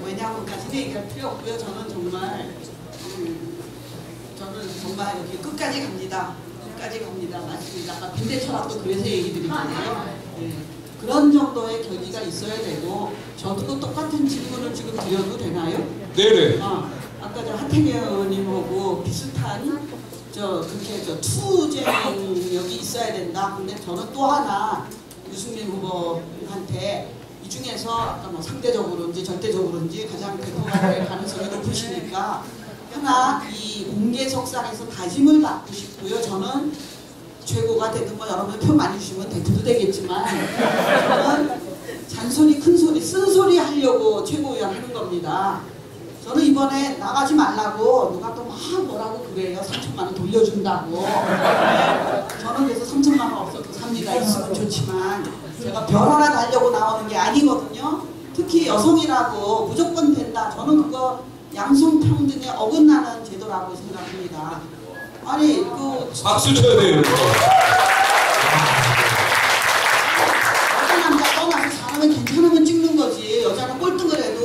S6: 왜냐하면까지는 얘기할 필요 없고요. 저는 정말 여기 끝까지 갑니다. 끝까지 갑니다. 맞습니다. 아까 빈대 철학도 그래서 얘기 드리잖아요. 네. 그런 정도의 결기가 있어야 되고, 저도 똑같은 질문을 지금 드려도 되나요?
S1: 네네.
S6: 아까 저 하태경 의원님하고 비슷한 투쟁력이 있어야 된다. 근데 저는 또 하나 유승민 후보한테 이 중에서 아까 상대적으로인지 절대적으로인지 가장 대표가 될 가능성이 높으시니까 하나 이 공개석상에서 다짐을 받고 싶고요. 저는 최고가 되든 여러분 표 많이 주시면 대표도 되겠지만 저는 잔소리 큰소리 쓴소리 하려고 최고위원 하는 겁니다. 저는 이번에 나가지 말라고 누가 또 막 뭐라고 그래요. 3천만 원 돌려준다고. 저는 그래서 3천만 원 없어도 삽니다. 있으면 좋지만 제가 변호나 달려고 나오는 게 아니거든요. 특히 여성이라고 무조건 된다. 저는 그거 양성평등에 어긋나는 제도라고 생각합니다. 아니
S1: 박수 쳐야 돼요.
S6: 여자 남자 떠나서 사람은 괜찮으면 찍는 거지. 여자는 꼴등을 해도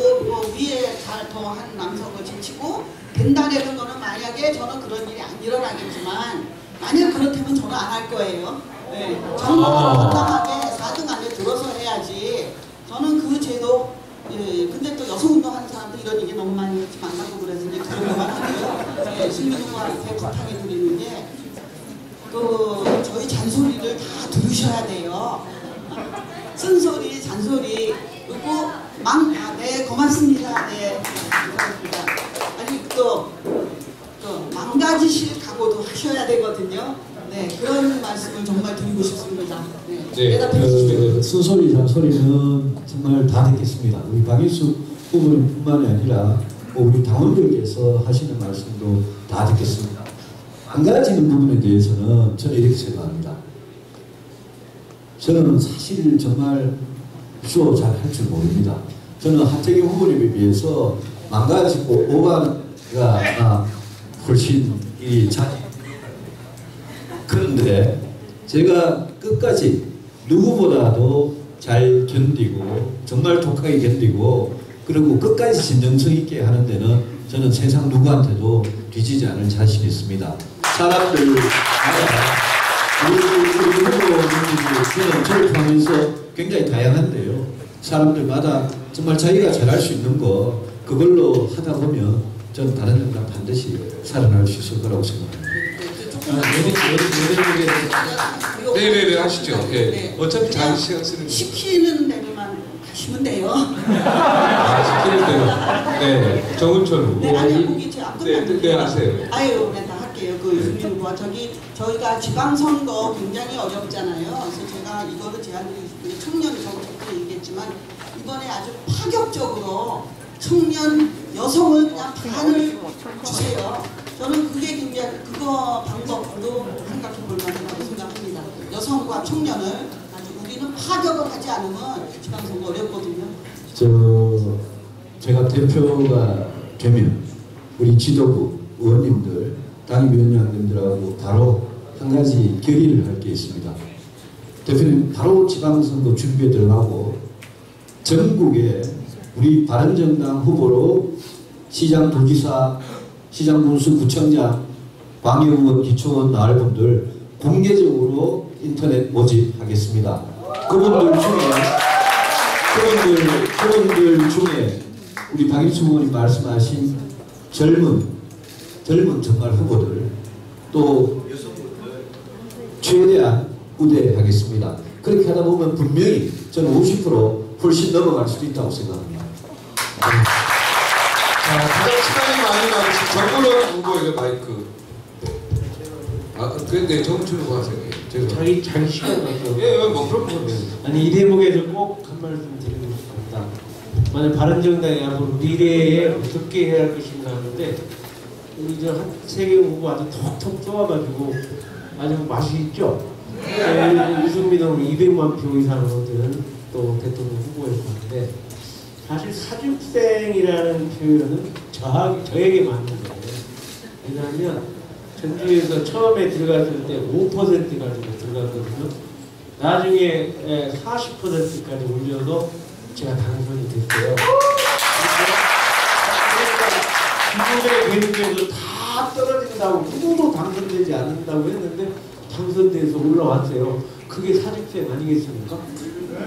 S6: 위에 잘 더 한 남성을 제치고 된다는 거는 만약에 저는 그런 일이 안 일어나겠지만 만약 그렇다면 저는 안 할 거예요. 네. 저는 건강하게 4등 안에 들어서 해야지. 저는 그 제도 근데 또 여성운동하는 사람들 이런 얘기 너무 많이 만나고 그래서 이제 그런 것만 하고요. 승민 후보한테 부탁해 드리는 게 저희 잔소리를 다 들으셔야 돼요. 쓴소리, 잔소리, 그리고 네, 고맙습니다. 네, 감사합니다. 아니 또 망가지실 각오도 하셔야 되거든요. 네, 그런 말씀을 정말 드리고 싶습니다. 네, 대답해 주시면.
S3: 쓴소리, 잔소리는 정말 다 듣겠습니다. 우리 박인수 후보님뿐만이 아니라 우리 당원들께서 하시는 말씀도 다 듣겠습니다. 망가지는 부분에 대해서는 저는 이렇게 생각합니다. 저는 사실 정말 쇼 잘 할 줄 모릅니다. 저는 하태경 후보님에 비해서 망가지고 오바가 훨씬 잘. 그런데 제가 끝까지 누구보다도 잘 견디고 정말 독하게 견디고 그리고 끝까지 진정성 있게 하는 데는 저는 세상 누구한테도 뒤지지 않을 자신이 있습니다. 사람들 우리 후보님들이 저를 포함해서 굉장히 다양한데요. 사람들마다 정말 자기가 잘할 수 있는 거 그걸로 하다 보면 저는 다른 정당 반드시 살아날 수 있을 거라고 생각합니다.
S1: 네네네 하시죠. 네. 어차피 자기 시간 쓰는
S6: 시키는 대로만 하시면 돼요.
S1: 시키는 대로. 네. 정은철 후보.
S6: 네, 아니 거기 제 안 끝났는데.
S1: 네, 하세요.
S6: 아유, 네, 다 할게요. 유승민 후보 저희가 지방선거 굉장히 어렵잖아요. 그래서 제가 이거를 제안드리고 싶은 게 청년 정책도 얘기했지만 이번에 아주 파격적으로 청년 여성을 그냥 반을 주세요. 저는 그게 굉장히 그거 방법도 생각해 볼 만하다고 생각합니다. 여성과 청년을 아주 우리는 파격을 하지 않으면 지방선거 어렵거든요.
S3: 제가 대표가 되면 우리 지도부 의원님들, 당협위원장님들하고 바로 한 가지 결의를 할 게 있습니다. 대표님, 바로 지방선거 준비에 들어가고 전국에 우리 바른정당 후보로 시장, 도지사, 시장 군수, 구청장, 광역의원, 기초의원 나올 분들 공개적으로 인터넷 모집하겠습니다. 그분들 중에 우리 박일수 의원이 말씀하신 젊은 정말 후보들, 또 최대한 우대하겠습니다. 그렇게 하다 보면 분명히 저는 50% 훨씬 넘어갈 수도 있다고 생각합니다.
S1: 자, 가장 시간이 많이 남으신 정근원 후보에게 마이크. 근데 정춘 후보 하세요.
S9: 자기 시간 갖고.
S1: 예, 뭐 그런 거.
S9: 아니 이 대목에서 꼭 한 말씀 드리고 싶습니다. 만약 바른정당이 앞으로 미래에 어떻게 해야 할 것인가 하는데 우리 저 한세경 후보 아주 톡톡 쏘아가지고 아주 맛이 있죠. 유승민 후보 200만 표 이상을 얻은 또 대통령 후보였는데 사실 사육생이라는 표현은 저에게 맞는 거예요. 왜냐하면 전주에서 처음에 들어갔을 때 5% 가지고 들어갔거든요. 나중에 40%까지 올려서 제가 당선이 됐어요. 기존의 계획에서 다 떨어진다고 누구도 당선되지 않는다고 했는데 당선돼서 올라왔어요. 그게 사직생 아니겠습니까?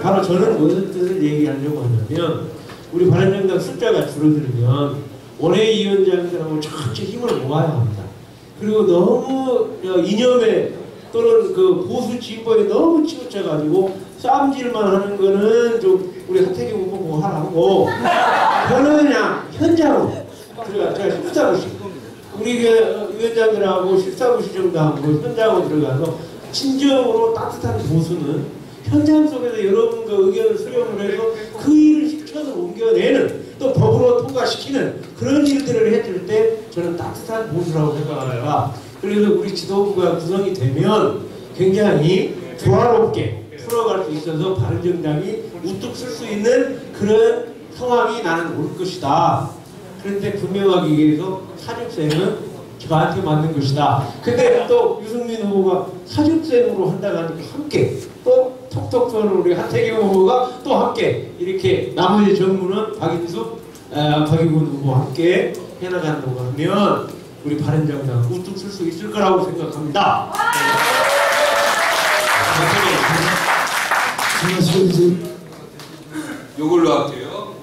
S9: 바로 저는 무슨 뜻을 얘기하려고 하냐면 우리 바른정당 숫자가 줄어들면 원외위원장들하고 전체 힘을 모아야 합니다. 그리고 너무 이념에 또는 그 보수 진보에 너무 치우쳐가지고 쌈질만 하는 거는 좀 우리 하태경 후보 보고 하라고 저는 그냥 현장으로 제가 실사구시 우리 위원장들하고 실사구시 정도 하고 현장으로 들어가서 진정으로 따뜻한 보수는 현장 속에서 여러분과 의견을 수렴을 해서 그 일을 실천으로 옮겨내는 또 법으로 통과시키는 그런 일들을 해줄 때 저는 따뜻한 보수라고 생각합니다. 그래서 우리 지도부가 구성이 되면 굉장히 조화롭게 풀어갈 수 있어서 바른정당이 우뚝 설 수 있는 그런 상황이 나는 올 것이다. 그런데 분명하기 위해서 사직생은 저한테 맞는 것이다. 근데 또 유승민 후보가 사직생으로 한다고 하니까 함께 또 톡톡 쏘는 우리 하태경 후보가 또 함께 이렇게 나머지 정부는 박인숙, 박희근 후보와 함께 해나간다고 하면 우리 바른정당 우뚝 쓸 수 있을 거라고 생각합니다.
S1: 요걸로 할게요.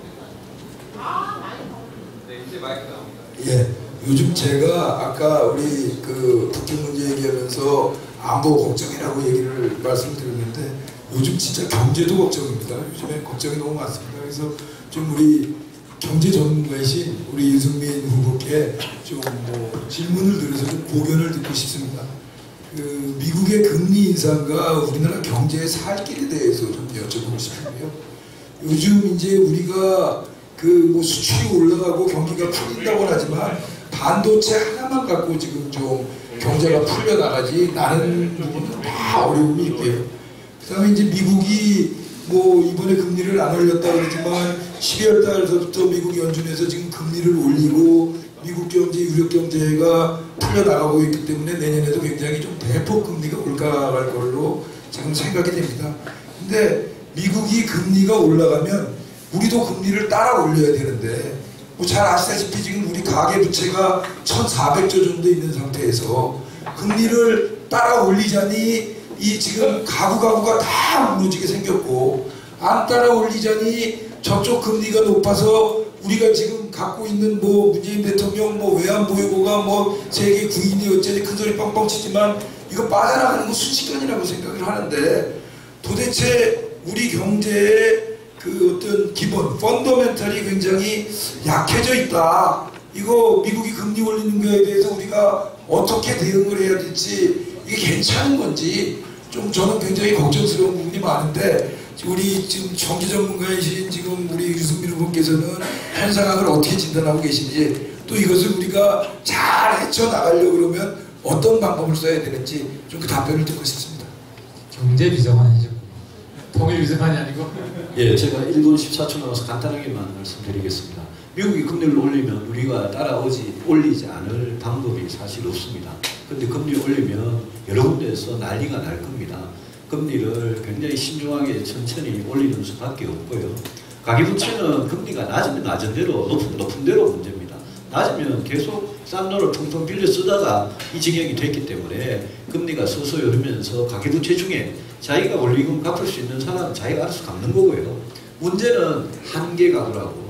S1: 네, 이제 마이크 나옵니다.
S2: 예, 요즘 제가 아까 우리 그 북핵 문제 얘기하면서 안보 걱정이라고 얘기를 말씀드렸는데 요즘 진짜 경제도 걱정입니다. 요즘에 걱정이 너무 많습니다. 그래서 좀 우리 경제 전문가이신 우리 유승민 후보께 좀 뭐 질문을 드려서 좀 고견을 듣고 싶습니다. 그 미국의 금리 인상과 우리나라 경제의 살 길에 대해서 좀 여쭤보고 싶은데요. 요즘 이제 우리가 그 뭐 수출이 올라가고 경기가 풀린다고 하지만 반도체 하나만 갖고 지금 좀 경제가 풀려 나가지 나는 부분은 다 어려움이 있고요. 그다음에 이제 미국이 뭐 이번에 금리를 안 올렸다 그러지만 12월 달서부터 미국 연준에서 지금 금리를 올리고 미국 경제, 유럽 경제가 풀려나가고 있기 때문에 내년에도 굉장히 좀 대폭 금리가 올라갈 걸로 지금 생각이 됩니다. 근데 미국이 금리가 올라가면 우리도 금리를 따라 올려야 되는데 뭐 잘 아시다시피 지금 우리 가계부채가 1,400조 정도 있는 상태에서 금리를 따라 올리자니 이 지금 가구가 다 무너지게 생겼고 안 따라 올리자니 저쪽 금리가 높아서 우리가 지금 갖고 있는 뭐 문재인 대통령 뭐 외환보유고가 뭐 세계 9위니 어쩌니 큰소리 뻥뻥 치지만 이거 빠져나가는 거 순식간이라고 생각을 하는데 도대체 우리 경제의 그 어떤 기본 펀더멘탈이 굉장히 약해져 있다. 이거 미국이 금리 올리는 거에 대해서 우리가 어떻게 대응을 해야 될지 이게 괜찮은 건지 좀 저는 굉장히 걱정스러운 부분이 많은데 우리 지금 경제 전문가이신 지금 우리 유승민 후보께서는 현 상황을 어떻게 진단하고 계신지 또 이것을 우리가 잘 헤쳐나가려고 그러면 어떤 방법을 써야 되는지 좀 그 답변을 듣고 싶습니다.
S21: 경제 비정환이죠. 통일 비정환이 아니고.
S3: 예, 제가 1분 14초 남아서 간단하게만 말씀드리겠습니다. 미국이 금리를 올리면 우리가 올리지 않을 방법이 사실 없습니다. 근데 금리 올리면 여러 군데에서 난리가 날 겁니다. 금리를 굉장히 신중하게 천천히 올리는 수밖에 없고요. 가계부채는 금리가 낮으면 낮은 대로 높은 대로 문제입니다. 낮으면 계속 싼 돈을 통통 빌려 쓰다가 이 지경이 됐기 때문에 금리가 서서히 오르면서 가계부채 중에 자기가 원리금 갚을 수 있는 사람은 자기가 알아서 갚는 거고요. 문제는 한계 가구라고.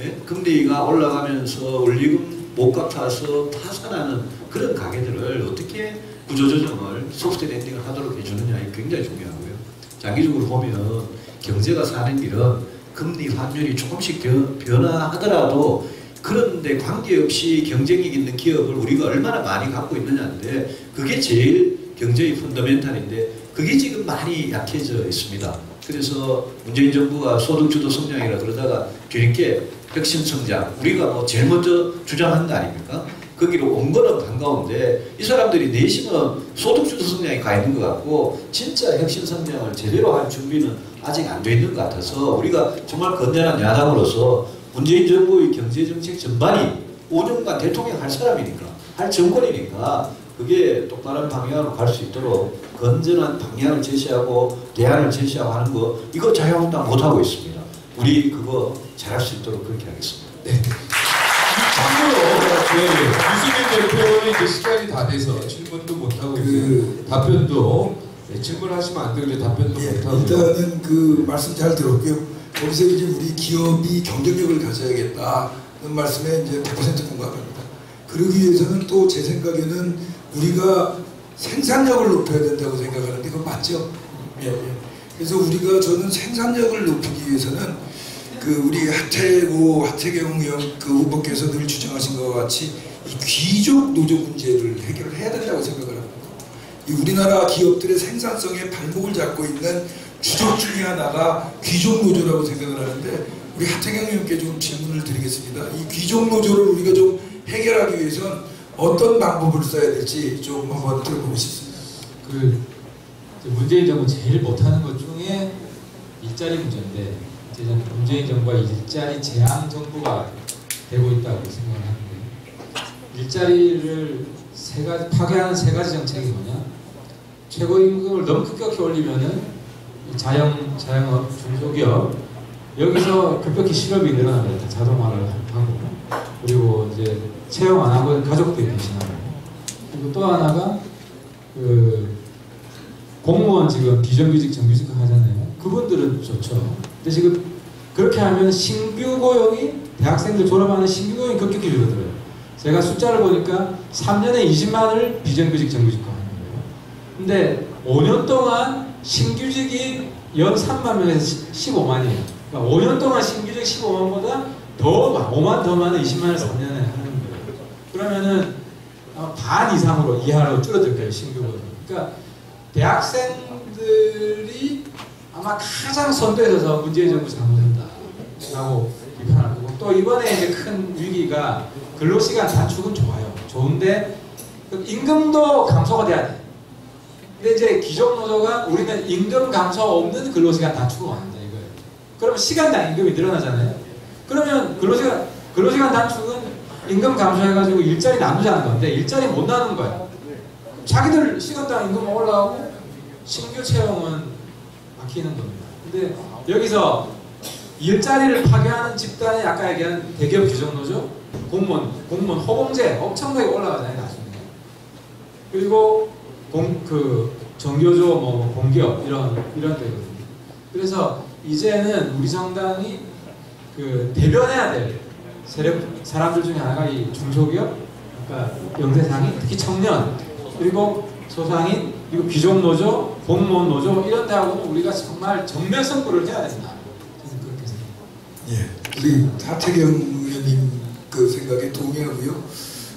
S3: 예? 금리가 올라가면서 원리금 못 갚아서 파산하는 그런 가게들을 어떻게 구조조정을 소프트 랜딩을 하도록 해주느냐 굉장히 중요하고요. 장기적으로 보면 경제가 사는 길은 금리 환율이 조금씩 변화하더라도 그런데 관계없이 경쟁력 있는 기업을 우리가 얼마나 많이 갖고 있느냐인데 그게 제일 경제의 펀더멘탈인데 그게 지금 많이 약해져 있습니다. 그래서 문재인 정부가 소득주도 성장이라 그러다가 뒤늦게 혁신성장 우리가 뭐 제일 먼저 주장한 거 아닙니까? 거기로 온 거는 반가운데 이 사람들이 내심은 소득주도 성장이 가 있는 것 같고 진짜 혁신성장을 제대로 할 준비는 아직 안 돼 있는 것 같아서 우리가 정말 건전한 야당으로서 문재인 정부의 경제정책 전반이 5년간 대통령 할 사람이니까 할 정권이니까 그게 똑바른 방향으로 갈 수 있도록 건전한 방향을 제시하고 대안을 제시하고 하는 거 이거 자유한국당 못하고 있습니다. 우리 그거 잘할 수 있도록 그렇게 하겠습니다. 네.
S1: 유승민 대표는 이제 시간이 다 돼서 질문도 못하고 있어요. 답변도 질문하시면 안 되는데 답변도 못하고
S2: 일단은 그 말씀 잘 들었고요. 거기서 이제 우리 기업이 경쟁력을 가져야겠다는 말씀에 이제 100% 공감합니다. 그러기 위해서는 또 제 생각에는 우리가 생산력을 높여야 된다고 생각하는데 그건 맞죠? 예. 그래서 저는 생산력을 높이기 위해서는 그 우리 하태경 의원 그 후보께서 늘 주장하신 것과 같이 이 귀족 노조 문제를 해결을 해야 된다고 생각을 합니다. 이 우리나라 기업들의 생산성에 발목을 잡고 있는 주적 중에 하나가 귀족 노조라고 생각을 하는데 우리 하태경 의원께 좀 질문을 드리겠습니다. 이 귀족 노조를 우리가 좀 해결하기 위해서는 어떤 방법을 써야 될지 좀 한번 들어보고 싶습니다.
S21: 그 문재인 정부 제일 못하는 것 중에 일자리 문제인데 저는 문재인 정부가 일자리 제한 정부가 되고 있다고 생각을 하는데 일자리를 파괴하는 세 가지 정책이 뭐냐? 최고임금을 너무 급격히 올리면은 자영업, 중소기업 여기서 급격히 실업이 늘어납니다. 자동화를 하고 그리고 이제 채용 안 하고 가족들이 대신하고 그리고 또 하나가 그 공무원 지금 비정규직 정규직 하잖아요. 그분들은 좋죠. 근데 지금 그렇게 하면 신규 고용이 대학생들 졸업하는 신규 고용이 급격히 줄어들어요. 제가 숫자를 보니까 3년에 20만을 비정규직 정규직화 하는 거예요. 근데 5년 동안 신규직이 연 3만 명에서 15만이에요. 그러니까 5년 동안 신규직 15만보다 더 5만 더 많은 20만을 3년에 하는 거예요. 그러면은 반 이하로 줄어들 거예요. 신규 고용. 그러니까 대학생들이 아마 가장 선두에 서서 문재인 정부 잘못한다라고 비판할 거고 또 이번에 이제 큰 위기가 근로시간 단축은 좋아요. 좋은데 임금도 감소가 돼야 돼. 근데 이제 기존노조가 우리는 임금 감소 없는 근로시간 단축을 원한다 이거예요. 그러면 시간당 임금이 늘어나잖아요. 그러면 근로시간 단축은 임금 감소해가지고 일자리 나누자는 건데 일자리 못 나누는 거예요. 자기들 시간당 임금 올라가고 신규 채용은 막히는 겁니다. 근데 여기서 일자리를 파괴하는 집단이 아까 얘기한 대기업 규정노조, 공무원 호봉제 엄청나게 올라가잖아요 나중에. 그리고 정교조 공기업 이런 데거든요. 그래서 이제는 우리 정당이 그 대변해야 될 사람들 중에 하나가 이 중소기업, 그러니까 영세상인, 특히 청년, 그리고 소상인, 그리고 귀족노조, 공무원노조 이런 데하고는 우리가 정말 정면 승부를 해야 된다. 저는 그렇게 생각합니다.
S2: 예, 우리 하태경 의원님 그 생각에 동의하고요.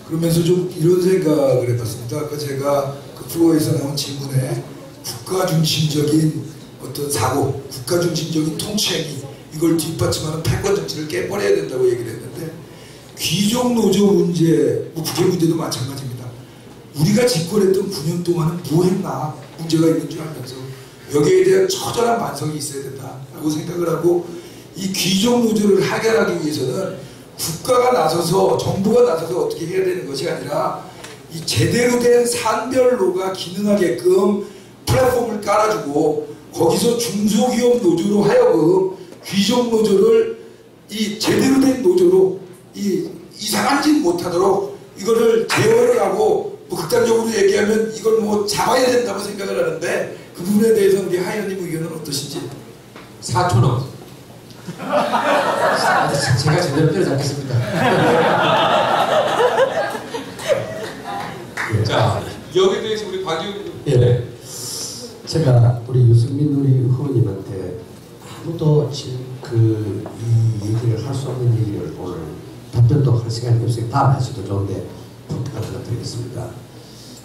S2: 그러면서 좀 이런 생각을 해봤습니다. 아까 제가 그 프로에서 나온 질문에 국가 중심적인 어떤 사고, 국가 중심적인 통치행위 이걸 뒷받침하는 패권 정치를 깨버려야 된다고 얘기를 했는데 귀족 노조 문제, 국회 문제도 마찬가지입니다. 우리가 집권했던 9년 동안은 뭐 했나 문제가 있는 줄 알면서 여기에 대한 처절한 반성이 있어야 된다라고 생각을 하고 이 귀족 노조를 해결하기 위해서는 국가가 나서서 정부가 나서서 어떻게 해야 되는 것이 아니라 이 제대로 된 산별로가 기능하게끔 플랫폼을 깔아주고 거기서 중소기업 노조로 하여금 귀족 노조를 이 제대로 된 노조로 이 이상한 짓 못하도록 이거를 제어를 하고 뭐 극단적으로 얘기하면 이걸 뭐 잡아야 된다고 생각을 하는데 그 부분에 대해서 우리 하 의원님 의견은 어떠신지?
S1: 4초 남았습니다.
S5: 제가 제대로 때려잡겠습니다.
S1: 자, 여기에 대해서 우리 박기웅
S5: 예. 제가 우리 유승민 우리 후보님한테 아무도 지금 이 얘기를 할 수 없는 얘기를 오늘 답변도 할 시간이 없으니 다음에 하셔도 좋은데 부탁 하나 드리겠습니다.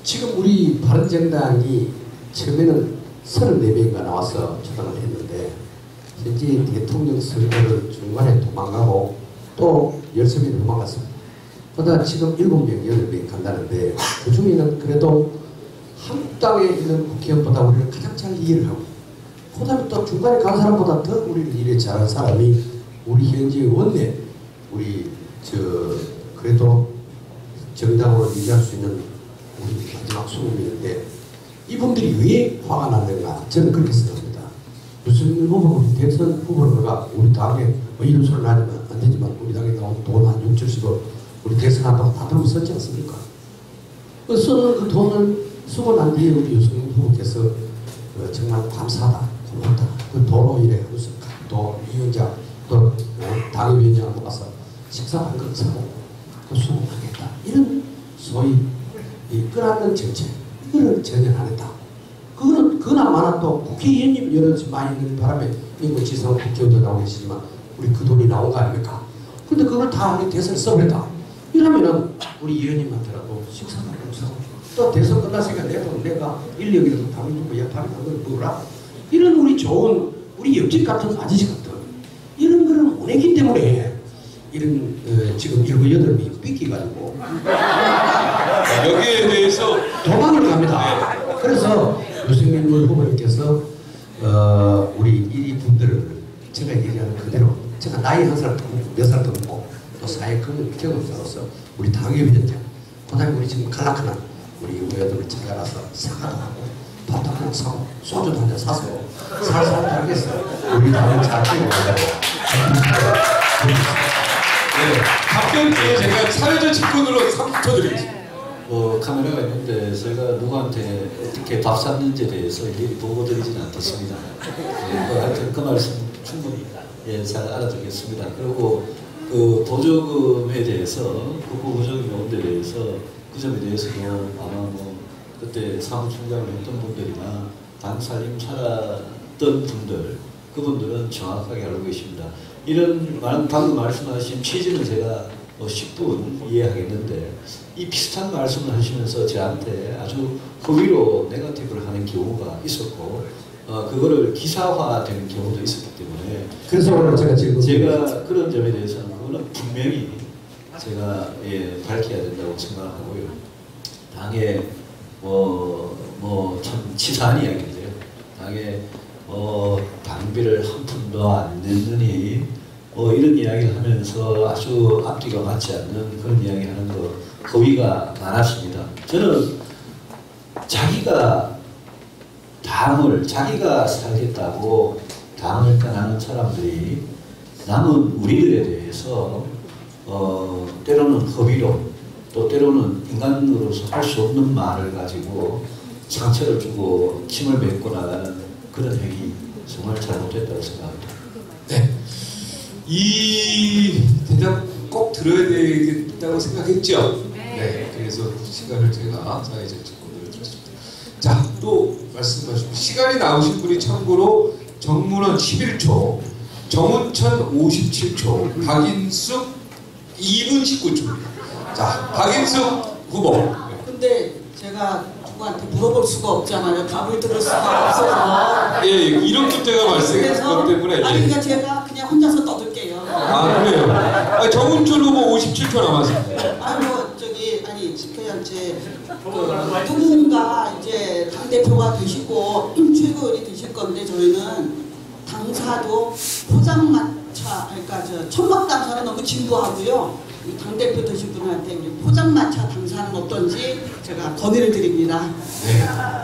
S5: 지금 우리 바른정당이 처음에는 34명인가 나와서 초당을 했는데 현재 대통령 선거를 중간에 도망가고 또 10명이 도망갔습니다. 그러다 지금 7명, 8명 간다는데 그 중에는 그래도 한국당에 있는 국회의원보다 우리를 가장 잘 이해를 하고 그 다음에 또 중간에 간 사람보다 더 우리를 이해 잘하는 사람이 우리 현재 원내 우리 그래도 정당으로 유지할 수 있는 우리 마지막 20명인데 이분들이 왜 화가 났는가 저는 그렇게 생각합니다. 무슨 후보 우리 대선 후보가 우리 당에 뭐 이런 소리를 하지만 안 되지만 우리 당에 나온 돈 한 6, 70억 우리 대선한다고 다 들고 썼지 않습니까? 그 쓰는 그 돈을 쓰고 난 뒤에 우리 유승민 후보께서 정말 감사하다, 고맙다. 그 도로 일에 무슨 또 위원장 또 당협위원장하고 가서 식사 한 것 사고 그 수고하겠다. 이런 소위 끌어안는 정책 이거를 전혀 안 했다. 그거는 그나마나 또 국회의원님 여러 많이 있는 바람에 이거 지성 국회의원도 나오고 계시지만 우리 그 돈이 나온 거 아닙니까? 근데 그걸 다 우리 대선에 써버렸다. 이러면은 우리 의원님한테라도 식사가 없어. 또 대선 끝났으니까 내가 1억이라도 당이 주고 약파리 한 걸 먹으라. 이런 우리 좋은 우리 옆집 같은 아저씨 같은 이런 거를 못 했기 때문에 이런 지금 7, 8명이 삐끼가지고
S1: 여기에 대해서
S5: 도망을 갑니다. 그래서 유승민 후보님께서 우리 이 분들을 제가 얘기하는 그대로 제가 나이 한 살 더 먹고 몇 살 더 먹고 또 사회 경험자로서 우리 당협위원장 그 다음에 우리 지금 갈라크난 우리 의원들을 찾아가서 사과도 하고 밥도 하나 사고 소주도 한잔 사서 살살 하겠어요. 우리 당을 잘 키워가고
S1: 네, 답변 뒤에 제가 사회적 직권으로 3초 드리겠습니다.
S3: 카메라가 있는데 제가 누구한테 어떻게 밥 샀는지에 대해서 일일이 보고드리지는 않겠습니다. 하여튼 그 말씀 충분히 잘 알아듣겠습니다. 그리고 그 보조금에 대해서 국고 보조금 요금에 대해서 그 점에 대해서도 아마 뭐 그때 사무총장을 했던 분들이나 당 살림 살았던 분들 그분들은 정확하게 알고 계십니다. 이런 방금 말씀하신 취지는 제가 10분 이해하겠는데 이 비슷한 말씀을 하시면서 저한테 아주 허위로 네거티브를 하는 경우가 있었고 그거를 기사화되는 경우도 있었기 때문에
S5: 그래서 오늘
S3: 제가 그런 점에 대해서는 그거는 분명히 제가 밝혀야 된다고 생각하고요. 당에 참 치사한 이야기인데요. 당에 당비를 한 푼도 안 냈느니 이런 이야기를 하면서 아주 앞뒤가 맞지 않는 그런 이야기를 하는 거 허위가 많았습니다. 저는 자기가 살겠다고 당을 떠나는 사람들이 남은 우리들에 대해서 때로는 허위로 또 때로는 인간으로서 할 수 없는 말을 가지고 상처를 주고 침을 뱉고 나가는 그런 행위 정말 잘못됐다고 생각합니다.
S1: 네. 이 대답 꼭 들어야 되겠다고 생각했죠? 네. 그래서 시간을 제가 사회적 직권으로 드렸습니다. 자, 또 말씀하시고 시간이 나오신 분이 참고로 정문원 11초, 정운천 57초, 박인숙 2분 19초입니다. 자, 박인숙 후보.
S6: 근데 제가 누구한테 물어볼 수가 없잖아요. 답을 들을 수가 없어서.
S1: 예, 이런 문제가 발생했기 때문에.
S6: 아니, 그러니까 제가 그냥 혼자서 떠들게요.
S1: 아, 그래요? 정운천 후보 57초 남았습니다.
S6: 그냥 누군가 이제 당대표가 되시고 최고위원이 되실 건데 저희는 당사도 포장마차 그러니까 천막당 저는 너무 진부하고요. 당대표 되신 분한테 이제 포장마차 당사는 어떤지 제가 건의를 드립니다.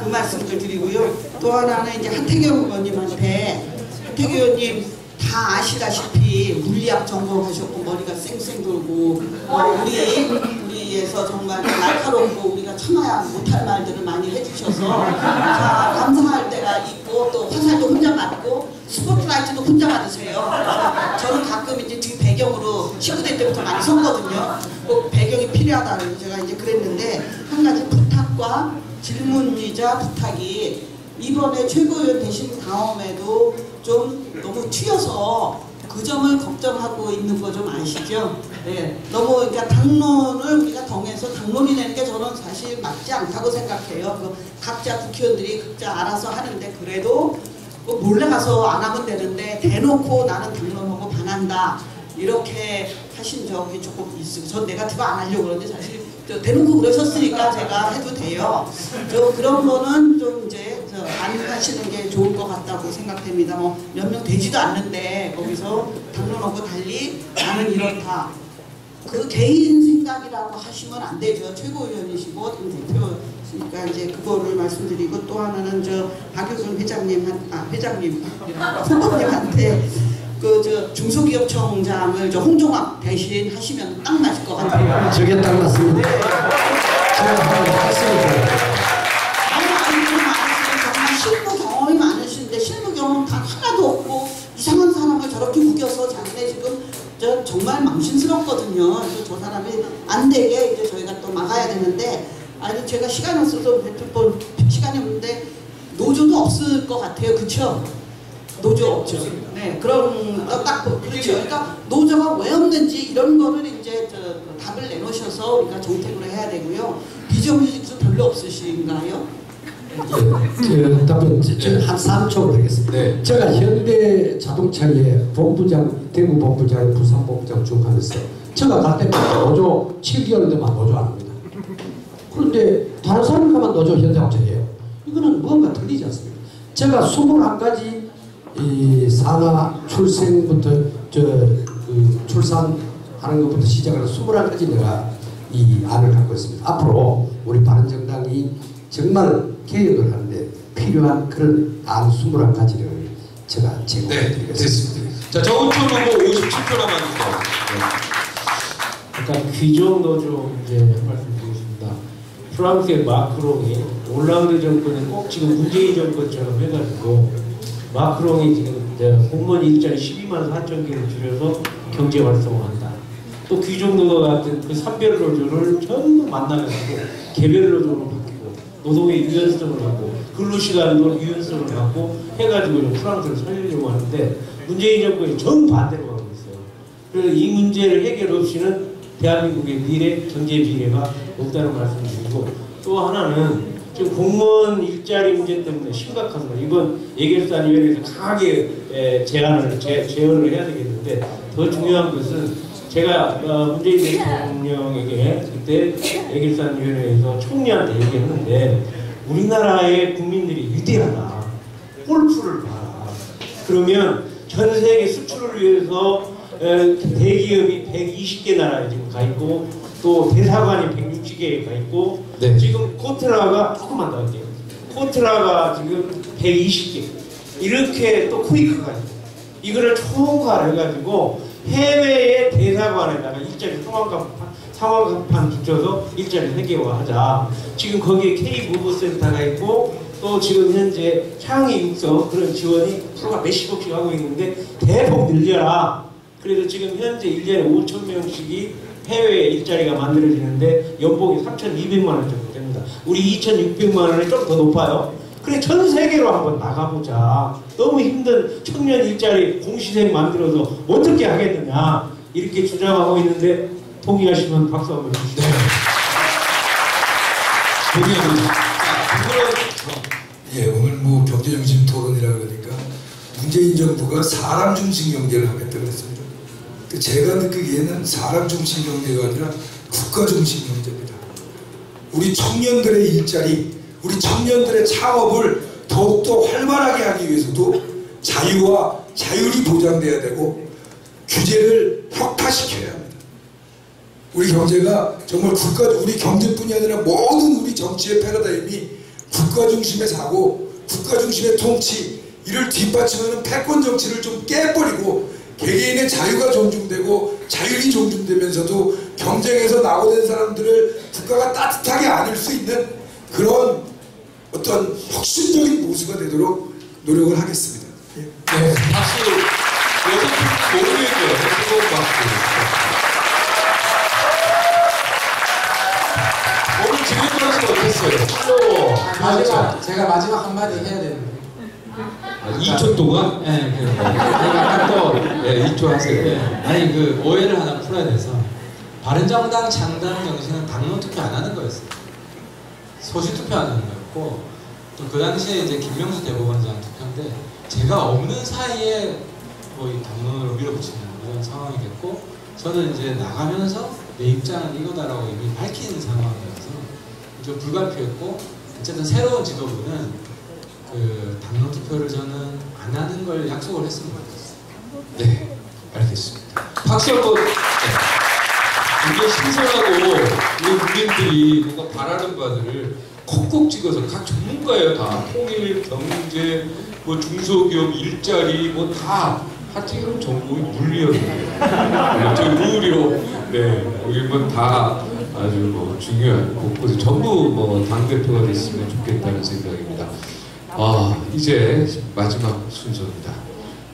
S6: 그 말씀을 드리고요. 또 하나는 이제 하태경 의원님한테, 하태경 의원님 다 아시다시피 물리학 전공하셨고 머리가 쌩쌩 돌고 우리에서 정말 날카롭고 우리가 참아야 못할 말들을 많이 해주셔서 자, 감사할 때가 있고 또 화살도 혼자 맞고 스포트라이트도 혼자 받으세요. 저는 가끔 이제 뒤 배경으로 19대 때부터 많이 섰거든요. 꼭 배경이 필요하다고 제가 이제 그랬는데 한 가지 부탁과 질문이자 부탁이 이번에 최고위원 되신 다음에도 좀 너무 튀어서 그 점을 걱정하고 있는 거 좀 아시죠? 네, 너무 그러니까 당론을 우리가 정해서 당론이 내는 게 저는 사실 맞지 않다고 생각해요. 그 각자 국회의원들이 각자 알아서 하는데 그래도 몰래 가서 안 하면 되는데 대놓고 나는 당론하고 반한다 이렇게 하신 적이 조금 있어요. 전 네거티브 안 하려고 그러는데 사실 대놓고 그러셨으니까 제가 해도 돼요. 그런 거는 좀 이제 안 하시는 게 좋을 것 같다고 생각됩니다. 뭐 몇 명 되지도 않는데 거기서 당론하고 달리 나는 이렇다. 그 개인 생각이라고 하시면 안 되죠. 최고위원이시고 대표니까 이제 그거를 말씀드리고 또 하나는 박효선 회장님 후보님한테 중소기업청장을 홍종학 대신 하시면 딱 맞을 것 같아요.
S5: 저게 딱 맞습니다.
S6: 네.
S5: 제가 한번 했습니다.
S6: 정말 실무 경험이 많으신데 실무 경험 다 하나도 없고 이상한 사람을 저렇게 우겨서 자기네 지금 정말 망신스럽거든요. 그래서 저 사람이 안 되게 이제 저희가 또 막아야 되는데 아니 제가 시간이 없어서 몇 시간이 없는데 노조도 없을 것 같아요. 그쵸? 노조 없죠. 네, 그런 딱 그렇죠. 그러니까 노조가 왜 없는지 이런 거를 이제 답을 내놓으셔서 우리가 정책으로 해야 되고요. 비정규직도 별로 없으신가요?
S5: 예, 답은 한 3초로 하겠습니다. 네. 제가 현대 자동차의 본부장, 대구 본부장, 부산 본부장 쭉 하면서 제가 갈 때마다 노조 7개월 되면 노조 안 합니다. 그런데 다른 사람 가면 노조 현대자동차예요. 이거는 뭔가 틀리지 않습니까? 제가 21가지 이 산하 출생부터 출산하는 것부터 시작해서 21가지 내가 이 안을 갖고 있습니다. 앞으로 우리 바른정당이 정말 개혁을 하는데 필요한 그런 안 21가지를 제가 제공해드리겠습니다.
S1: 네, 됐습니다. 자, 정은천 후보 57표 남았습니다.
S9: 아까 귀족 노조 문제 말씀드리겠습니다. 프랑스의 마크롱이 올랑드 정권은 꼭 지금 문재인 정권처럼 해가지고 마크롱이 지금 공무원 일자리 12만 4천 개를 줄여서 경제 활성화한다. 또 귀족노조 같은 그 산별 노조를 전부 만나가지고 개별 노조로 바뀌고 노동의 유연성을 갖고 근로시간도 유연성을 갖고 해가지고 프랑스를 살리려고 하는데 문재인 정권이 정반대로 가고 있어요. 그래서 이 문제를 해결 없이는 대한민국의 미래, 경제 미래가 없다는 말씀을 드리고 또 하나는 지금 공무원 일자리 문제 때문에 심각합니다. 이번 예결산위원회에서 강하게 제언을 해야 되겠는데 더 중요한 것은 제가 문재인 대통령에게 그때 예결산위원회에서 총리한테 얘기했는데 우리나라의 국민들이 위대하다. 골프를 봐라. 그러면 전 세계 수출을 위해서 대기업이 120개 나라에 지금 가 있고 또 대사관이 160개에 가 있고 네. 지금 코트라가 조금만 더 할게요. 코트라가 지금 120개 이렇게 또 코이크가 있고 이거를 총괄해가지고 해외의 대사관에다가 일자리 상황간판 붙여서 일자리 회계화하자. 지금 거기에 K무브센터가 있고 또 지금 현재 창의 육성 그런 지원이 프로가 몇십억씩 하고 있는데 대폭 늘려라. 그래서 지금 현재 1년에 5,000명씩이 해외에 일자리가 만들어지는데 연봉이 3,200만 원 정도 됩니다. 우리 2,600만 원이 좀 더 높아요. 그래 전 세계로 한번 나가보자. 너무 힘든 청년 일자리 공시생 만들어서 어떻게 하겠느냐 이렇게 주장하고 있는데 동의하시면 박수 한번 주시죠. 네.
S1: 동의합니다.
S2: 예, 오늘 뭐 경제중심 토론이라 그러니까 문재인 정부가 사람 중심 경제를 하겠다 그랬습니다. 제가 느끼기에는 사람 중심 경제가 아니라 국가 중심 경제입니다. 우리 청년들의 일자리, 우리 청년들의 창업을 더욱더 활발하게 하기 위해서도 자유와 자율이 보장돼야 되고 규제를 혁파시켜야 합니다. 우리 경제가 정말 우리 경제뿐이 아니라 모든 우리 정치의 패러다임이 국가 중심의 사고, 국가 중심의 통치, 이를 뒷받침하는 패권 정치를 좀 깨버리고 개개인의 자유가 존중되고 자율이 존중되면서도 경쟁에서 낙오된 사람들을 국가가 따뜻하게 안을 수 있는 그런 어떤 혁신적인 모습가 되도록 노력을 하겠습니다.
S1: 네, 박수. 여성분 모르겠죠. 뜨거운 박수. 오늘 질문하시면 어땠어요?
S21: 제가 마지막 한마디 해야 되는데.
S1: 2초 동안?
S21: 네, 약간 또 2초 하세요. 네. 아니 그 오해를 하나 풀어야 돼서 바른정당 창당 정신은 당론 투표 안 하는 거였어요. 소시 투표하는 거였고 또 그 당시에 이제 김명수 대법원장 투표인데 제가 없는 사이에 뭐 이 당론으로 밀어붙이는 이런 상황이겠고 저는 이제 나가면서 내 입장은 이거다라고 이미 밝힌 상황이어서 좀 불가피했고 어쨌든 새로운 지도부는 그 당론 투표를 저는 안 하는 걸 약속을 했습니다.
S1: 네, 알겠습니다. 박수 한번. 이게 신선하고 우리 국민들이 뭔가 바라는 바들을 콕콕 찍어서 각 전문가예요. 다 통일, 경제, 뭐 중소기업 일자리 뭐 다 하여튼 이런 전공이 물리였는데 저희 우리로 네 여기 뭐 다 아주 뭐 중요한 곳곳에 전부 뭐 당대표가 됐으면 좋겠다는 생각입니다. 이제 마지막 순서입니다.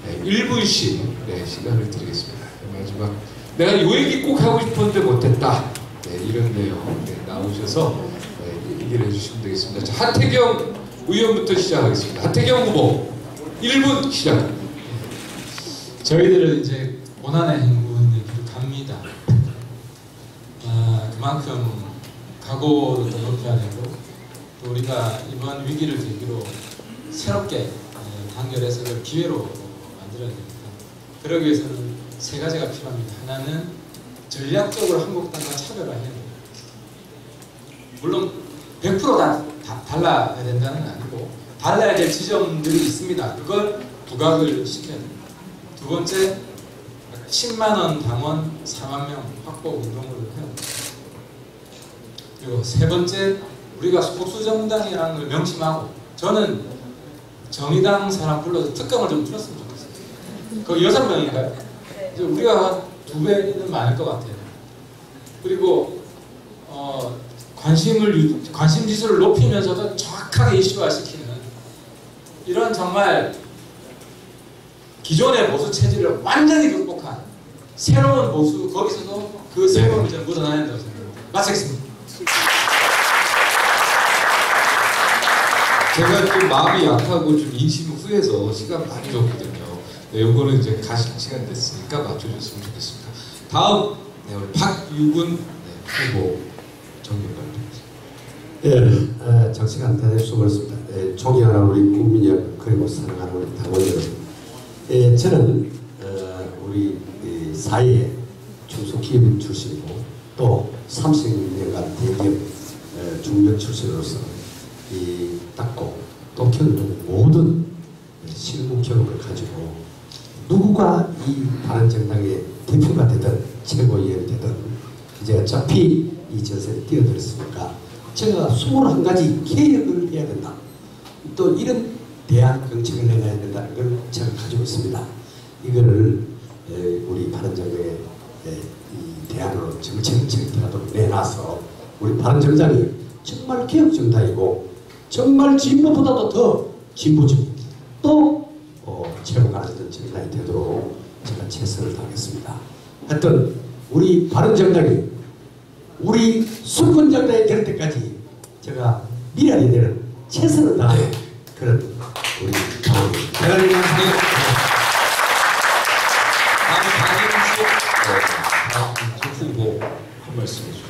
S1: 네, 1분씩 네, 시간을 드리겠습니다. 마지막 내가 요 얘기 꼭 하고 싶었는데 못했다. 네, 이런 내용 네, 나오셔서 네, 얘기를 해주시면 되겠습니다. 자, 하태경 의원부터 시작하겠습니다. 하태경 후보 1분 시작.
S21: 저희들은 이제 고난의 행군을 갑니다. 그만큼 각오도 더 높여야 되고 또 우리가 이번 위기를 계기로 새롭게 단결해서 그걸 기회로 만들어야 됩니다. 그러기 위해서는 세 가지가 필요합니다. 하나는 전략적으로 한국당과 차별화해야 됩니다. 물론 100% 다 달라야 된다는 건 아니고 달라야 될 지점들이 있습니다. 그걸 부각을 시켜야 됩니다. 두 번째, 10만원 당원 4만명 확보 운동을 해야 됩니다. 그리고 세 번째, 우리가 소수정당이라는 걸 명심하고 저는 정의당 사람 불러서 특검을 좀 풀었으면 좋겠어요. 거기 6명인가요? 이제 우리가 2배는 많을 것 같아요. 그리고 관심 지수를 높이면서도 정확하게 이슈화시키는 이런 정말 기존의 보수 체질을 완전히 극복한 새로운 보수, 거기서도 그 새로운 점 묻어나야 된다고 생각합니다. 마치겠습니다.
S1: 제가 좀 마음이 약하고 좀 인심 후해서 시간 많이 줬거든요. 네, 요거는 이제 가실 시간 됐으니까 맞춰줬으면 좋겠습니다. 다음 네, 우리 박유근 후보 정리 발표입니다.
S5: 장시간 대단히 수고했습니다. 존경하는 우리 국민 여러분 그리고 사랑하는 우리 당원 여러분, 저는 우리 사회의 중소기업 출신이고 또 30년간 대기업 중견 출신으로서 이 닦고 또 겪는 모든 실무 경험을 가지고 누구가 이 바른정당의 대표가 되든 최고위원이 되든 이제 어차피 이 전선에 뛰어들었으니까 제가 21가지 개혁을 해야 된다. 또 이런 대안 정책을 내놔야 된다는 걸 제가 가지고 있습니다. 이거를 우리 바른정당의 이 대안으로 정책이라도 내놔서 우리 바른정당이 정말 개혁정당이고 정말 진보보다도 더 진보적 또 최고 가능한 정당이 되도록 제가 최선을 다하겠습니다. 하여튼 우리 바른정당이 우리 수권정당이 될 때까지 제가 미련이 되는 최선을 다하는 그런 우리 대한민국
S1: 후보 한 말씀 해주세요.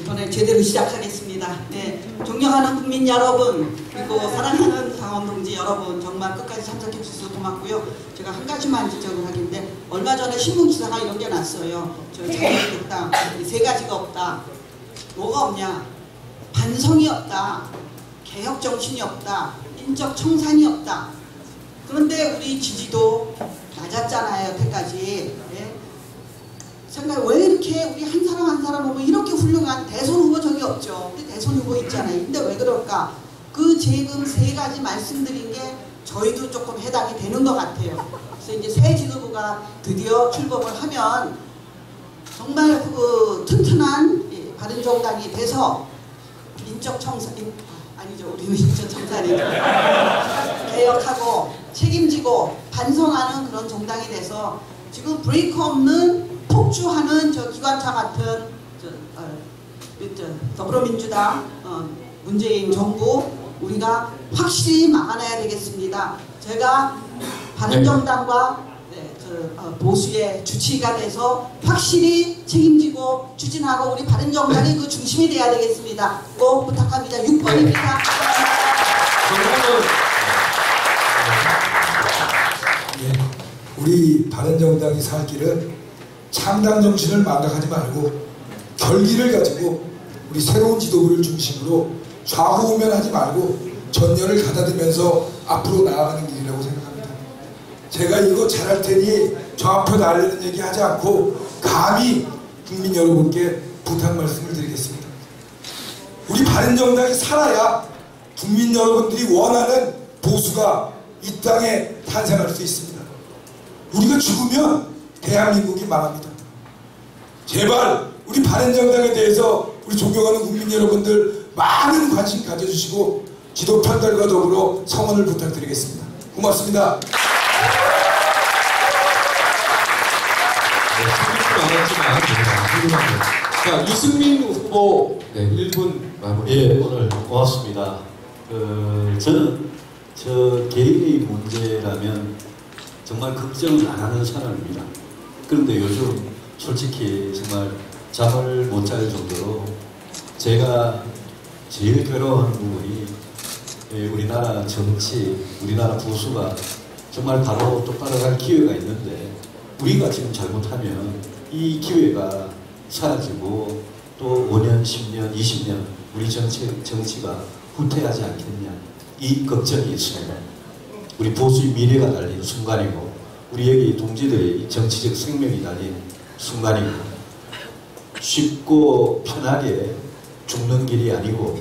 S6: 이번에 제대로 시작하겠습니다. 네, 존경하는 국민 여러분 그리고 사랑하는 당원 동지 여러분 정말 끝까지 참석해 주셔서 고맙고요. 제가 한 가지만 지적을 하긴데 얼마 전에 신문 기사가 이런 게 났어요. 저 자유한국당 세 가지가 없다. 뭐가 없냐? 반성이 없다. 개혁 정신이 없다. 인적 청산이 없다. 그런데 우리 지지도 낮았잖아요, 여태까지. 예? 생각 왜 이렇게 우리 한 사람 한 사람 보면 이렇게 훌륭한 대선 후보 적이 없죠. 우리 대선 후보 있잖아요. 근데 왜 그럴까? 그 지금 세 가지 말씀드린 게 저희도 조금 해당이 되는 것 같아요. 그래서 이제 새 지도부가 드디어 출범을 하면 정말 그 튼튼한 바른정당이 돼서 인적 청산, 아니죠, 우리는 인적 청산이죠. 개혁하고 책임지고 반성하는 그런 정당이 돼서 지금 브레이크 없는 폭주하는 저 기관차 같은 더불어민주당 문재인 정부 우리가 확실히 막아내야 되겠습니다. 제가 바른정당과 보수의 주치의가 돼서 확실히 책임지고 추진하고 우리 바른정당이 그 중심이 돼야 되겠습니다. 꼭 부탁합니다. 6번입니다.
S2: 우리 바른정당이 살 길은 창당 정신을 망각하지 말고 결기를 가지고 우리 새로운 지도부를 중심으로 좌우우면하지 말고 전열을 가다듬으면서 앞으로 나아가는 길이라고 생각합니다. 제가 이거 잘할 테니 좌표 날리는 얘기 하지 않고 감히 국민 여러분께 부탁 말씀을 드리겠습니다. 우리 바른정당이 살아야 국민 여러분들이 원하는 보수가 이 땅에 탄생할 수 있습니다. 우리가 죽으면 대한민국이 망합니다. 제발 우리 바른정당에 대해서 우리 존경하는 국민 여러분들 많은 관심 가져주시고 지도 편달과 더불어 성원을 부탁드리겠습니다. 고맙습니다.
S1: 자, 유승민 후보 1분 마무리.
S3: 예, 오늘 고맙습니다. 저는 저 개인의 문제라면 정말 걱정을 안 하는 사람입니다. 그런데 요즘 솔직히 정말 잠을 못 잘 정도로 제가 제일 괴로워하는 부분이 우리나라 정치, 우리나라 보수가 정말 바로 똑바로 갈 기회가 있는데 우리가 지금 잘못하면 이 기회가 사라지고 또 5년, 10년, 20년 우리 정치가 후퇴하지 않겠냐 이 걱정이 있습니다. 우리 보수의 미래가 달린 순간이고 우리 여기 동지들의 정치적 생명이 달린 순간이고 쉽고 편하게 죽는 길이 아니고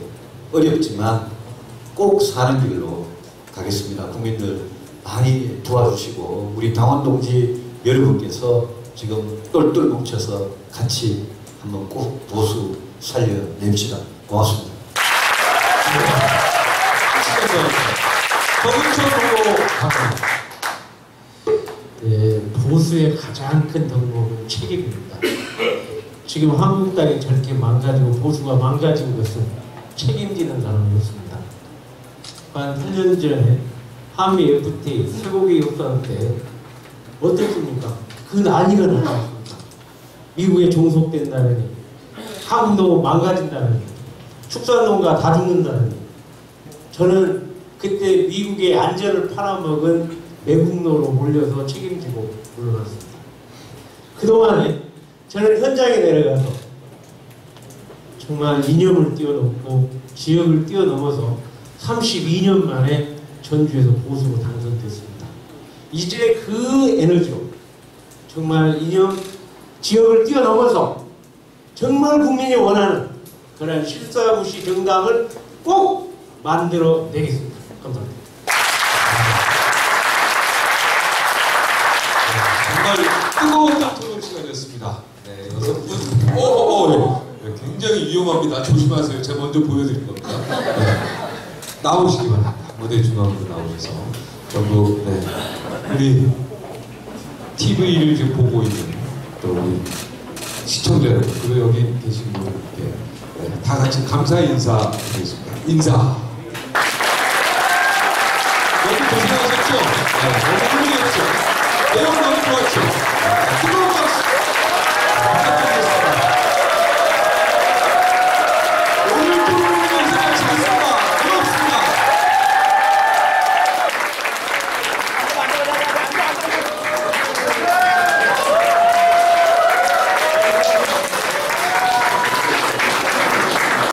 S3: 어렵지만 꼭 사는 길로 가겠습니다. 국민들 많이 도와주시고 우리 당원 동지 여러분께서 지금 똘똘 뭉쳐서 같이 한번 꼭 보수 살려냅시다. 고맙습니다.
S9: 네, 보수의 가장 큰 덕목은 책임입니다. 지금 한국당이 저렇게 망가지고 보수가 망가진 것은 책임지는 사람이 없습니다. 한 8년 전에 한미 FTA 쇠고기 협상 때 어땠습니까? 그 난리가 났습니다. 미국에 종속된다느니 한국도 망가진다느니 축산농가 다 죽는다느니 저는 그때 미국의 안전을 팔아먹은 매국노로 몰려서 책임지고 물러났습니다. 그동안에 저는 현장에 내려가서 정말 이념을 뛰어넘고 지역을 뛰어넘어서 32년 만에 전주에서 보수로 당선됐습니다. 이제 그 에너지로 정말 이념, 지역을 뛰어넘어서 정말 국민이 원하는 그런 실사구시 정당을 꼭 만들어 내겠습니다. 감사합니다.
S1: 정말 뜨거운 토론 시간이었습니다. 네, 6분. 네, 굉장히 위험합니다. 조심하세요. 제가 먼저 보여드릴 겁니다. 네. 나오시기 바랍니다. 무대 중앙으로 나오셔서 전부 우리 TV를 지금 보고 있는 또 우리 시청자 여러분 그리고 여기 계신 분들께 다 같이 감사 인사드리겠습니다. 인사. 너무 고생하셨죠? 너무 힘들었죠? 내용 너무 좋았죠? 뜨거운